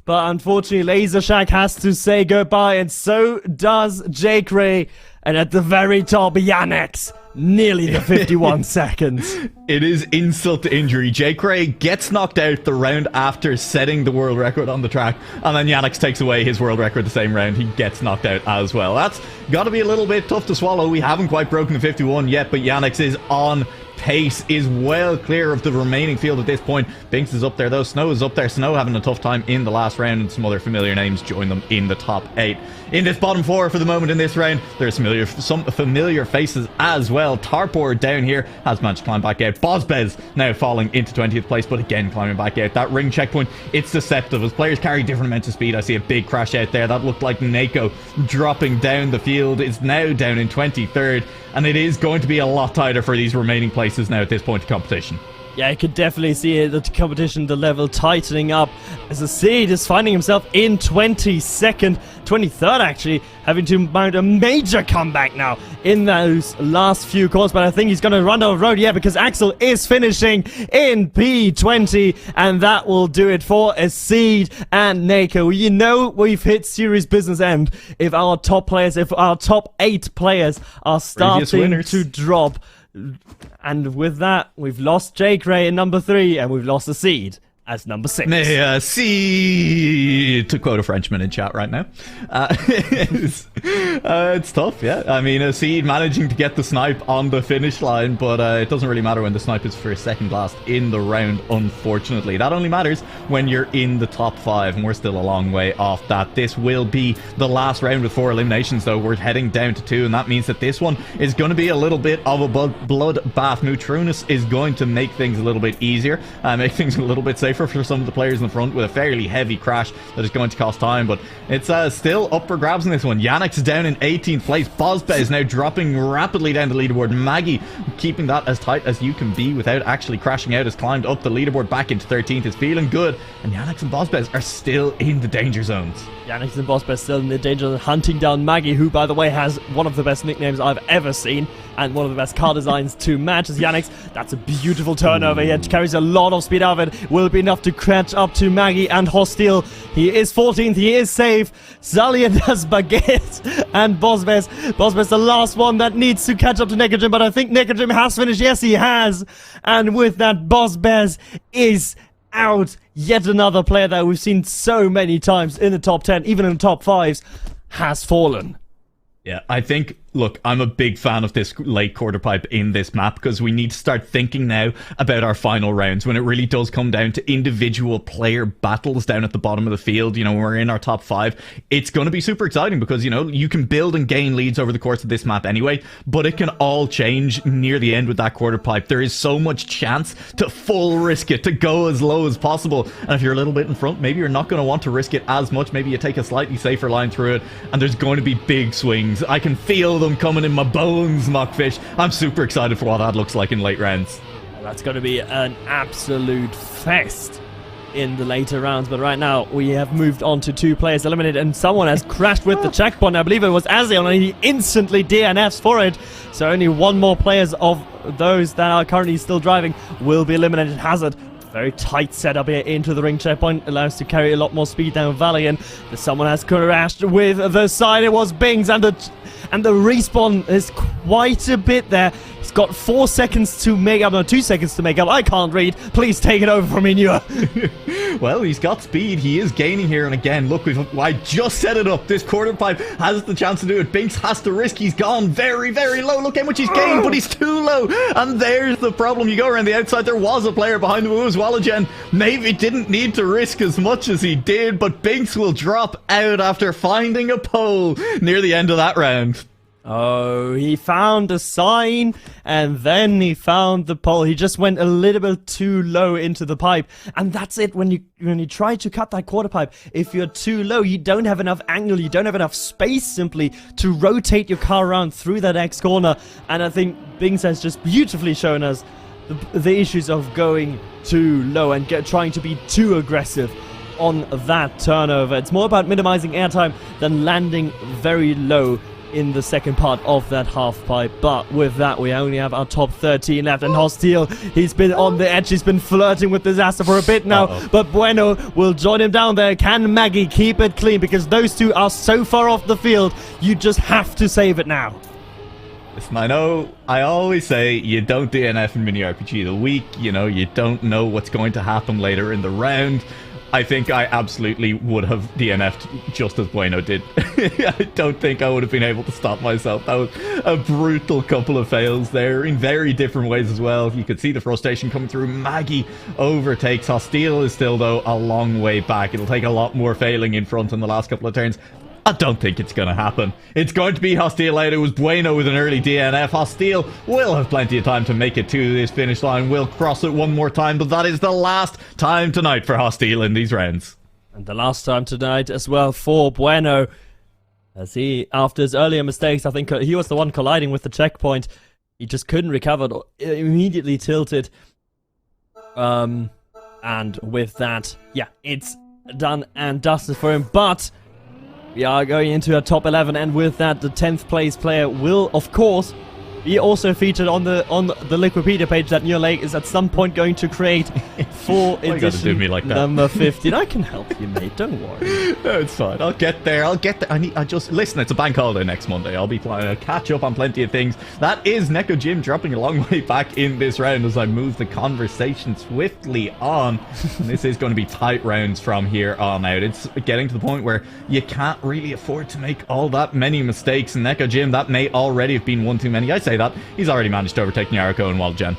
But unfortunately, LaserShack has to say goodbye, and so does Jake Ray. And at the very top, Yannick's nearly the 51 seconds. It is insult to injury. Jake Ray gets knocked out the round after setting the world record on the track, and then Yannick takes away his world record the same round. He gets knocked out as well. That's got to be a little bit tough to swallow. We haven't quite broken the 51 yet, but Yannick is on pace, is well clear of the remaining field at this point. Binks is up there though. Snow is up there. Snow having a tough time in the last round, and some other familiar names join them in the top 8. In this bottom 4 for the moment in this round, there's some familiar faces as well. Tarpor down here has managed to climb back out. Bozbez now falling into 20th place, but again climbing back out. That ring checkpoint, it's deceptive as players carry different amounts of speed. I see a big crash out there. That looked like Nako dropping down the field. Is now down in 23rd, and it is going to be a lot tighter for these remaining places now at this point of competition. Yeah, I could definitely see the competition, the level tightening up as the Seed is finding himself in 23rd actually, having to mount a major comeback now in those last few corners. But I think he's going to run out of road, yeah, because Axel is finishing in P20, and that will do it for a Seed and Nako. You know we've hit serious business end if our top players, if our top 8 players are starting to drop. And with that, we've lost Jake Ray in number 3, and we've lost the Seed as number 6. See, to quote a Frenchman in chat right now. It's tough, yeah. I mean, a Seed managing to get the snipe on the finish line, but it doesn't really matter when the snipe is for second last in the round, unfortunately. That only matters when you're in the top 5, and we're still a long way off that. This will be the last round with 4 eliminations, though. We're heading down to 2, and that means that this one is going to be a little bit of a bloodbath. Mutronis is going to make things a little bit easier, make things a little bit safer for some of the players in the front with a fairly heavy crash that is going to cost time, but it's still up for grabs in this one. Yannick's down in 18th place. Bozbe is now dropping rapidly down the leaderboard. Maggie keeping that as tight as you can be without actually crashing out, has climbed up the leaderboard back into 13th, is feeling good, and Yannick's and Bozbe are still in the danger zones. Yannick's and Bozbe still in the danger zone, hunting down Maggie, who by the way has one of the best nicknames I've ever seen and one of the best car designs to match as Yannick's. That's a beautiful turnover. He carries a lot of speed out of it. Will be enough to catch up to Maggie and Hostile. He is 14th. He is safe. Zalian does Baguette and Bozbes. Bozbes the last one that needs to catch up to Nekajim, but I think Nekajim has finished. Yes, he has. And with that, Bozbes is out. Yet another player that we've seen so many times in the top 10, even in the top 5s, has fallen. Yeah, I think, look, I'm a big fan of this late quarter pipe in this map because we need to start thinking now about our final rounds when it really does come down to individual player battles down at the bottom of the field. You know, when we're in our top 5, it's going to be super exciting because, you know, you can build and gain leads over the course of this map anyway, but it can all change near the end with that quarter pipe. There is so much chance to full risk it, to go as low as possible. And if you're a little bit in front, maybe you're not going to want to risk it as much. Maybe you take a slightly safer line through it, and there's going to be big swings. I can feel them coming in my bones, MachtFISCH. I'm super excited for what that looks like in late rounds. That's going to be an absolute fest in the later rounds, but right now we have moved on to 2 players eliminated, and someone has crashed with the checkpoint. I believe it was Azion, and he instantly DNFs for it. So only 1 more players of those that are currently still driving will be eliminated. Hazard, very tight setup here into the ring checkpoint, allows to carry a lot more speed down Valiant. Someone has crashed with the side. It was Bings, and the respawn is quite a bit there. He's got 4 seconds to make up, no, 2 seconds to make up. I can't read. Please take it over from me, Nua. Well, he's got speed. He is gaining here, and again, look, I just set it up. This quarter pipe has the chance to do it. Binks has to risk. He's gone very, very low. Look how much he's gained, but he's too low. And there's the problem. You go around the outside. There was a player behind him. It was Wallagen. Maybe didn't need to risk as much as he did, but Binks will drop out after finding a pole near the end of that round. Oh, he found a sign, and then he found the pole. He just went a little bit too low into the pipe, and that's it. When you try to cut that quarter pipe, if you're too low, you don't have enough angle, you don't have enough space simply to rotate your car around through that X corner. And I think Bings has just beautifully shown us the issues of going too low and trying to be too aggressive on that turnover. It's more about minimizing airtime than landing very low in the second part of that half pipe. But with that, we only have our top 13 left, and Hostile, he's been on the edge, he's been flirting with disaster for a bit now. But Bueno will join him down there. Can Maggie keep it clean? Because those two are so far off the field, you just have to save it now. Listen, I know I always say you don't DNF in mini RPG of the week. You know, you don't know what's going to happen later in the round. I think I absolutely would have DNF'd just as Bueno did. I don't think I would have been able to stop myself. That was a brutal couple of fails there in very different ways as well. You could see the frustration coming through. Maggie overtakes. Hostile is still, though, a long way back. It'll take a lot more failing in front in the last couple of turns. I don't think it's going to happen. It's going to be Hostile out. It was Bueno with an early DNF. Hostile will have plenty of time to make it to this finish line. We'll cross it one more time, but that is the last time tonight for Hostile in these rounds. And the last time tonight as well for Bueno. As he, after his earlier mistakes, I think he was the one colliding with the checkpoint. He just couldn't recover it, immediately tilted. And with that, yeah, it's done and dusted for him. But we are going into a top 11, and with that, the 10th place player will, of course, be also featured on the Liquipedia page that NuaLaoch is at some point going to create for edition number 15. I can help you, mate. Don't worry. No, it's fine. I'll get there. I just listen. It's a bank holiday next Monday. I'll be planning to catch up on plenty of things. That is Neko Jim dropping a long way back in this round as I move the conversation swiftly on. And this is going to be tight rounds from here on out. It's getting to the point where you can't really afford to make all that many mistakes. And Neko Jim, that may already have been one too many. I say that he's already managed to overtake Nyarko and Wildgen.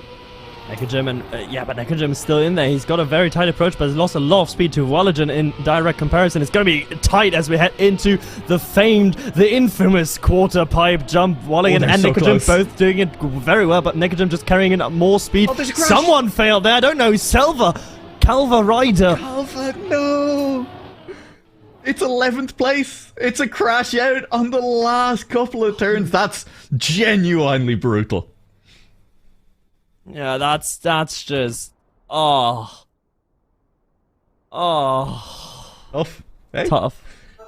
Nekajim, and yeah, but Nekajim is still in there. He's got a very tight approach, but he's lost a lot of speed to Wallegen in direct comparison. It's going to be tight as we head into the infamous quarter pipe jump. Wallegen and so Nekajim both doing it very well, but Nekajim just carrying in more speed. Oh, there's a crash. Someone failed there. I don't know. Calva Ryder. Calva, no. It's 11th place. It's a crash out on the last couple of turns. That's genuinely brutal. Yeah, that's just tough. Hey? Tough.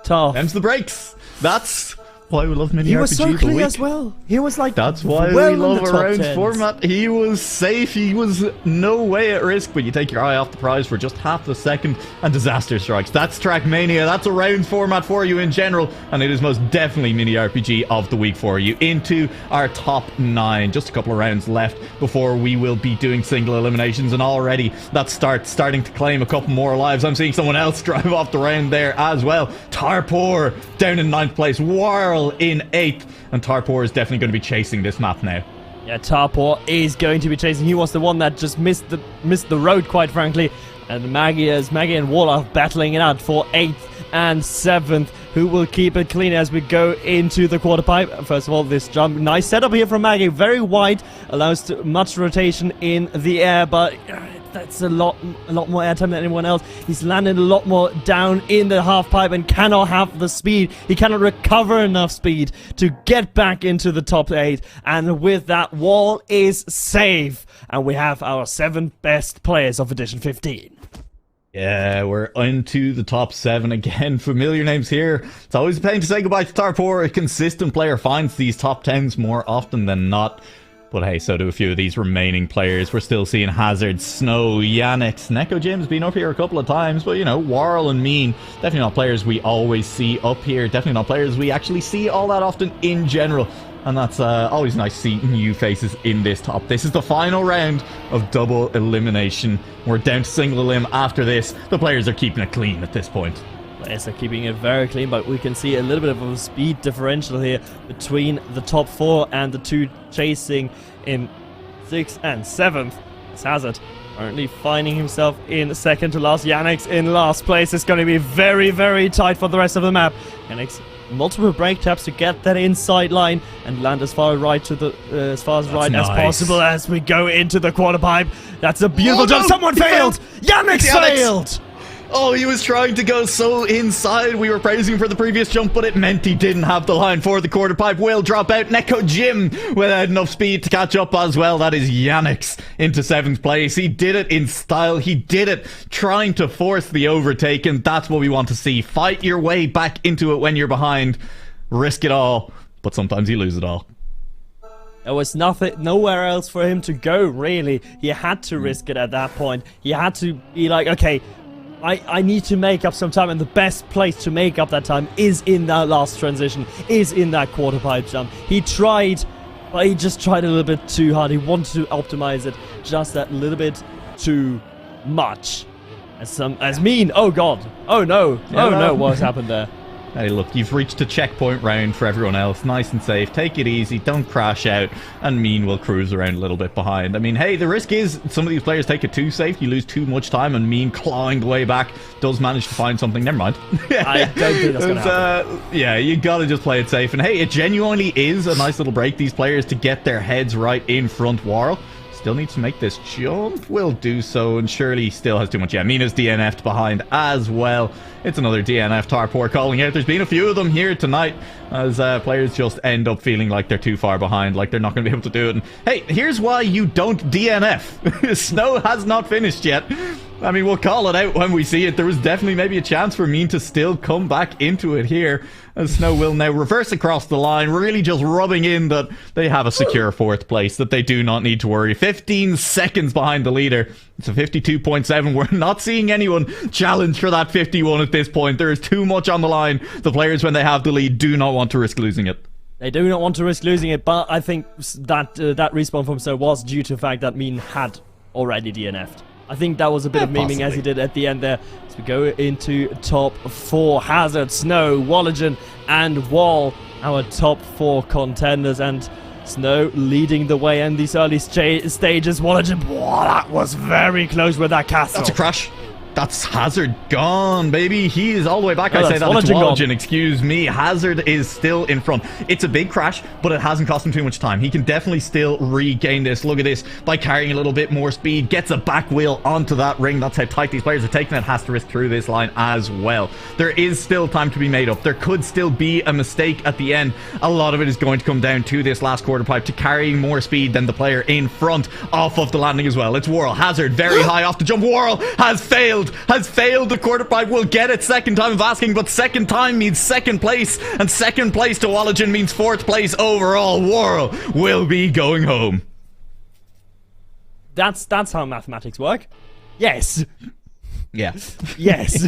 Them's the breaks. That's why we love mini He RPG was so clean as well. He was like, that's why we love a round format. He was safe. He was no way at risk, but you take your eye off the prize for just half a second and disaster strikes. That's Trackmania. That's a round format for you in general, and it is most definitely mini RPG of the week for you. Into our top 9. Just a couple of rounds left before we will be doing single eliminations, and already that starting to claim a couple more lives. I'm seeing someone else drive off the round there as well. Tarpoor down in 9th place. Warl in 8th, and Tarpoor is definitely going to be chasing this map now. Yeah, Tarpoor is going to be chasing. He was the one that just missed the road, quite frankly. And Maggie and Wall are battling it out for 8th and 7th. Who will keep it clean as we go into the quarter pipe? First of all, this jump, nice setup here from Maggie. Very wide, allows much rotation in the air, but that's a lot more airtime than anyone else. He's landed a lot more down in the half pipe and cannot have the speed. He cannot recover enough speed to get back into the top 8. And with that, Wall is safe. And we have our 7 best players of Edition 15. Yeah, we're into the top 7 again. Familiar names here. It's always a pain to say goodbye to Tarpoor. A consistent player finds these top 10s more often than not. But hey, so do a few of these remaining players. We're still seeing Hazard, Snow, Yannick, Neko Jim's been up here a couple of times, but you know, Warl and Mean, definitely not players we always see up here. Definitely not players we actually see all that often in general. And that's always nice to see new faces in this top. This is the final round of double elimination. We're down to single elim after this. The players are keeping it clean at this point. Players are keeping it very clean, but we can see a little bit of a speed differential here between the top 4 and the 2 chasing in 6th and 7th. It's Hazard currently finding himself in 2nd to last. Yannick's in last place. It's going to be very, very tight for the rest of the map. Yannick's multiple brake taps to get that inside line and land as far right as possible as we go into the quarter pipe. That's a beautiful jump. Someone failed. Yannick's failed. Oh, he was trying to go so inside. We were praising him for the previous jump, but it meant he didn't have the line for the quarter pipe. Will drop out. Neko Jim without enough speed to catch up as well. That is Yannick's into 7th place. He did it in style. He did it trying to force the overtake, and that's what we want to see. Fight your way back into it when you're behind. Risk it all, but sometimes you lose it all. There was nowhere else for him to go, really. He had to risk it at that point. He had to be like, okay, I need to make up some time, and the best place to make up that time is in that last transition, is in that quarter pipe jump. He tried, but he just tried a little bit too hard. He wanted to optimize it just that little bit too much. As mean, oh god, oh no, oh no, what's happened there? Hey, look, you've reached a checkpoint round for everyone else. Nice and safe. Take it easy. Don't crash out. And Mean will cruise around a little bit behind. I mean, hey, the risk is some of these players take it too safe. You lose too much time, and Mean, clawing the way back, does manage to find something. Never mind. I don't think that's going to happen. Yeah, you got to just play it safe. And hey, it genuinely is a nice little break, these players, to get their heads right in front. Warl still needs to make this jump. Will do so, and surely still has too much. Yeah, Mina's DNF'd behind as well. It's another DNF. Tarpor calling out. There's been a few of them here tonight as players just end up feeling like they're too far behind, like they're not going to be able to do it. And hey, here's why you don't DNF. Snow has not finished yet. I mean, we'll call it out when we see it. There was definitely maybe a chance for Mean to still come back into it here, as Snow will now reverse across the line, really just rubbing in that they have a secure 4th place, that they do not need to worry. 15 seconds behind the leader. It's a 52.7. We're not seeing anyone challenge for that 51 at this point. There is too much on the line. The players, when they have the lead, do not want to risk losing it. They do not want to risk losing it, but I think that that respawn from Snow was due to the fact that Mean had already DNF'd. I think that was a bit of memeing as he did at the end there. As we go into top 4, Hazard, Snow, Wallagen, and Wall, our top 4 contenders, and Snow leading the way in these early stages. Wallagen, wow, that was very close with that castle. That's a crash. That's Hazard gone, baby. He is all the way back. Oh, I say that it's Wallagen, gone. excuse me. Hazard is still in front. It's a big crash, but it hasn't cost him too much time. He can definitely still regain this. Look at this. By carrying a little bit more speed, gets a back wheel onto that ring. That's how tight these players are taking it. Has to risk through this line as well. There is still time to be made up. There could still be a mistake at the end. A lot of it is going to come down to this last quarter pipe, to carrying more speed than the player in front off of the landing as well. It's Worrell. Hazard very high off the jump. Worrell has failed the quarter pipe. Will get it second time of asking, but second time means second place, and second place to Wallagen means 4th place overall. Worrell will be going home. That's how mathematics work. Yes. Yeah. Yes.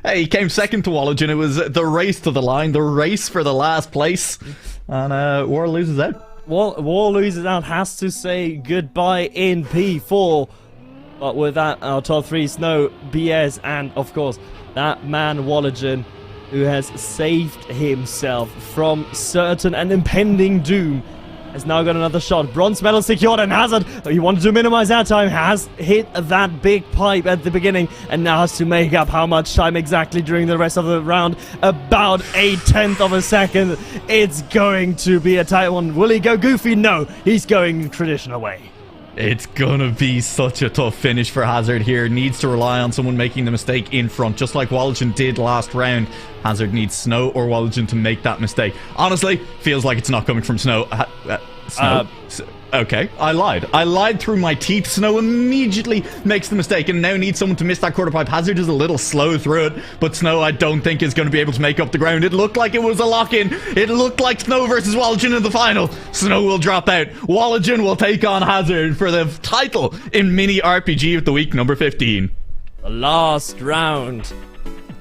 Hey, he came second to Wallagen. It was the race to the line, the race for the last place, and Worrell loses out. Wall loses out, has to say goodbye in P4. But with that, our top 3, Snow, BS, and of course, that man Wallagen, who has saved himself from certain and impending doom, has now got another shot. Bronze medal secured, and Hazard, he wanted to minimize that time, has hit that big pipe at the beginning, and now has to make up how much time exactly during the rest of the round. About 1/10 of a second. It's going to be a tight one. Will he go goofy? No, he's going traditional way. It's gonna be such a tough finish for Hazard here. Needs to rely on someone making the mistake in front, just like Wallagen did last round. Hazard needs Snow or Wallagen to make that mistake. Honestly, feels like it's not coming from Snow. Snow? Okay, I lied through my teeth. Snow immediately makes the mistake and now needs someone to miss that quarter pipe. Hazard is a little slow through it, but Snow, I don't think, is going to be able to make up the ground. It looked like it was a lock-in. It looked like Snow versus Wallagen in the final. Snow will drop out. Wallagen will take on Hazard for the title in Mini RPG of the Week number 15. The last round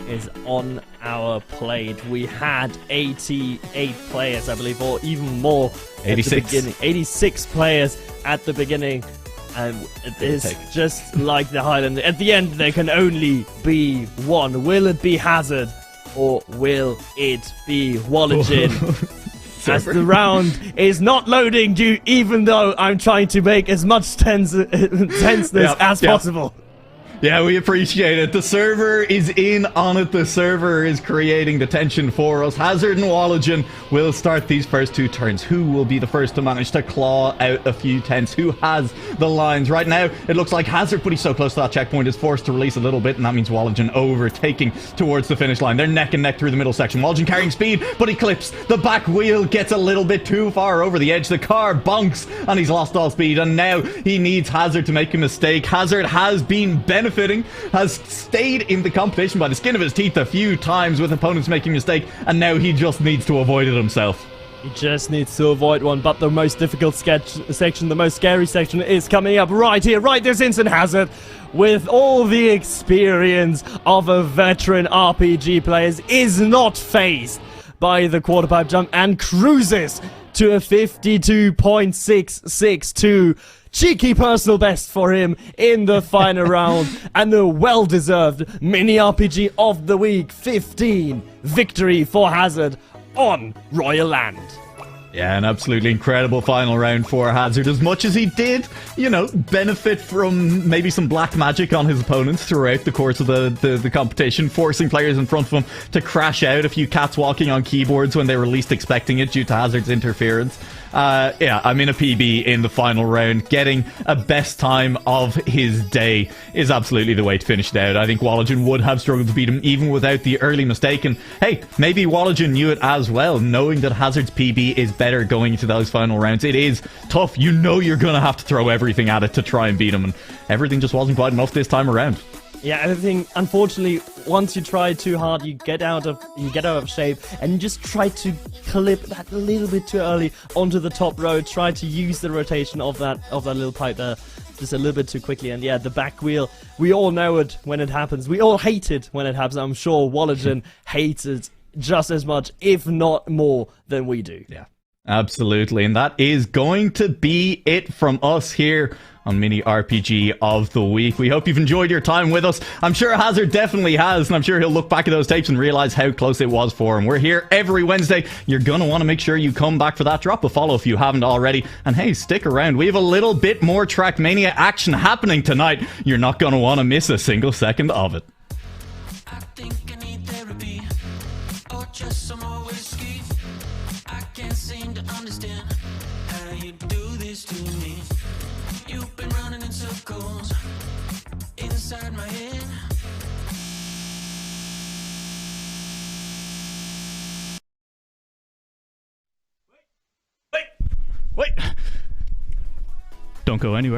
is on our plate. We had 88 players, I believe, or even more. 86. 86 players at the beginning. And it is just like the Highland. At the end, there can only be one. Will it be Hazard or will it be Wallagen? As the round is not loading, even though I'm trying to make as much tenseness as possible. Yeah, we appreciate it. The server is in on it. The server is creating the tension for us. Hazard and NuaLaoch will start these first 2 turns. Who will be the first to manage to claw out a few tenths? Who has the lines? Right now, it looks like Hazard, but he's so close to that checkpoint, is forced to release a little bit, and that means NuaLaoch overtaking towards the finish line. They're neck and neck through the middle section. NuaLaoch carrying speed, but he clips. The back wheel gets a little bit too far over the edge. The car bonks, and he's lost all speed, and now he needs Hazard to make a mistake. Hazard has been benefiting, has stayed in the competition by the skin of his teeth a few times with opponents making mistake, and now he just needs to avoid it himself. He just needs to avoid one, but the most difficult section, the most scary section is coming up right here, right this instant. Hazard, with all the experience of a veteran RPG player, is not phased by the quarter pipe jump and cruises to a 52.662. Cheeky personal best for him in the final round, and the well-deserved mini RPG of the week 15 victory for Hazard on Royal Land. Yeah, an absolutely incredible final round for Hazard. As much as he did, you know, benefit from maybe some black magic on his opponents throughout the course of the competition, forcing players in front of him to crash out, a few cats walking on keyboards when they were least expecting it due to Hazard's interference. Yeah, I mean, a PB in the final round, getting a best time of his day is absolutely the way to finish it out. I think NuaLaoch would have struggled to beat him even without the early mistake, and hey, maybe NuaLaoch knew it as well, knowing that Hazard's PB is better going into those final rounds. It is tough. You know you're gonna have to throw everything at it to try and beat him, and everything just wasn't quite enough this time around. Yeah, I think, unfortunately, once you try too hard, you get out of shape, and you just try to clip that a little bit too early onto the top row. Try to use the rotation of that little pipe there just a little bit too quickly. And yeah, the back wheel, we all know it when it happens. We all hate it when it happens. I'm sure NuaLaoch hates it just as much, if not more, than we do. Yeah, absolutely. And that is going to be it from us here on Mini RPG of the Week. We hope you've enjoyed your time with us. I'm sure Hazard definitely has, and I'm sure he'll look back at those tapes and realize how close it was for him. We're here every Wednesday. You're going to want to make sure you come back for that. Drop a follow if you haven't already. And hey, stick around. We have a little bit more Trackmania action happening tonight. You're not going to want to miss a single second of it. I think I need therapy, or just some more whiskey. I can't seem to understand how you do this to me. You've been running in circles inside my head. Wait! Don't go anywhere.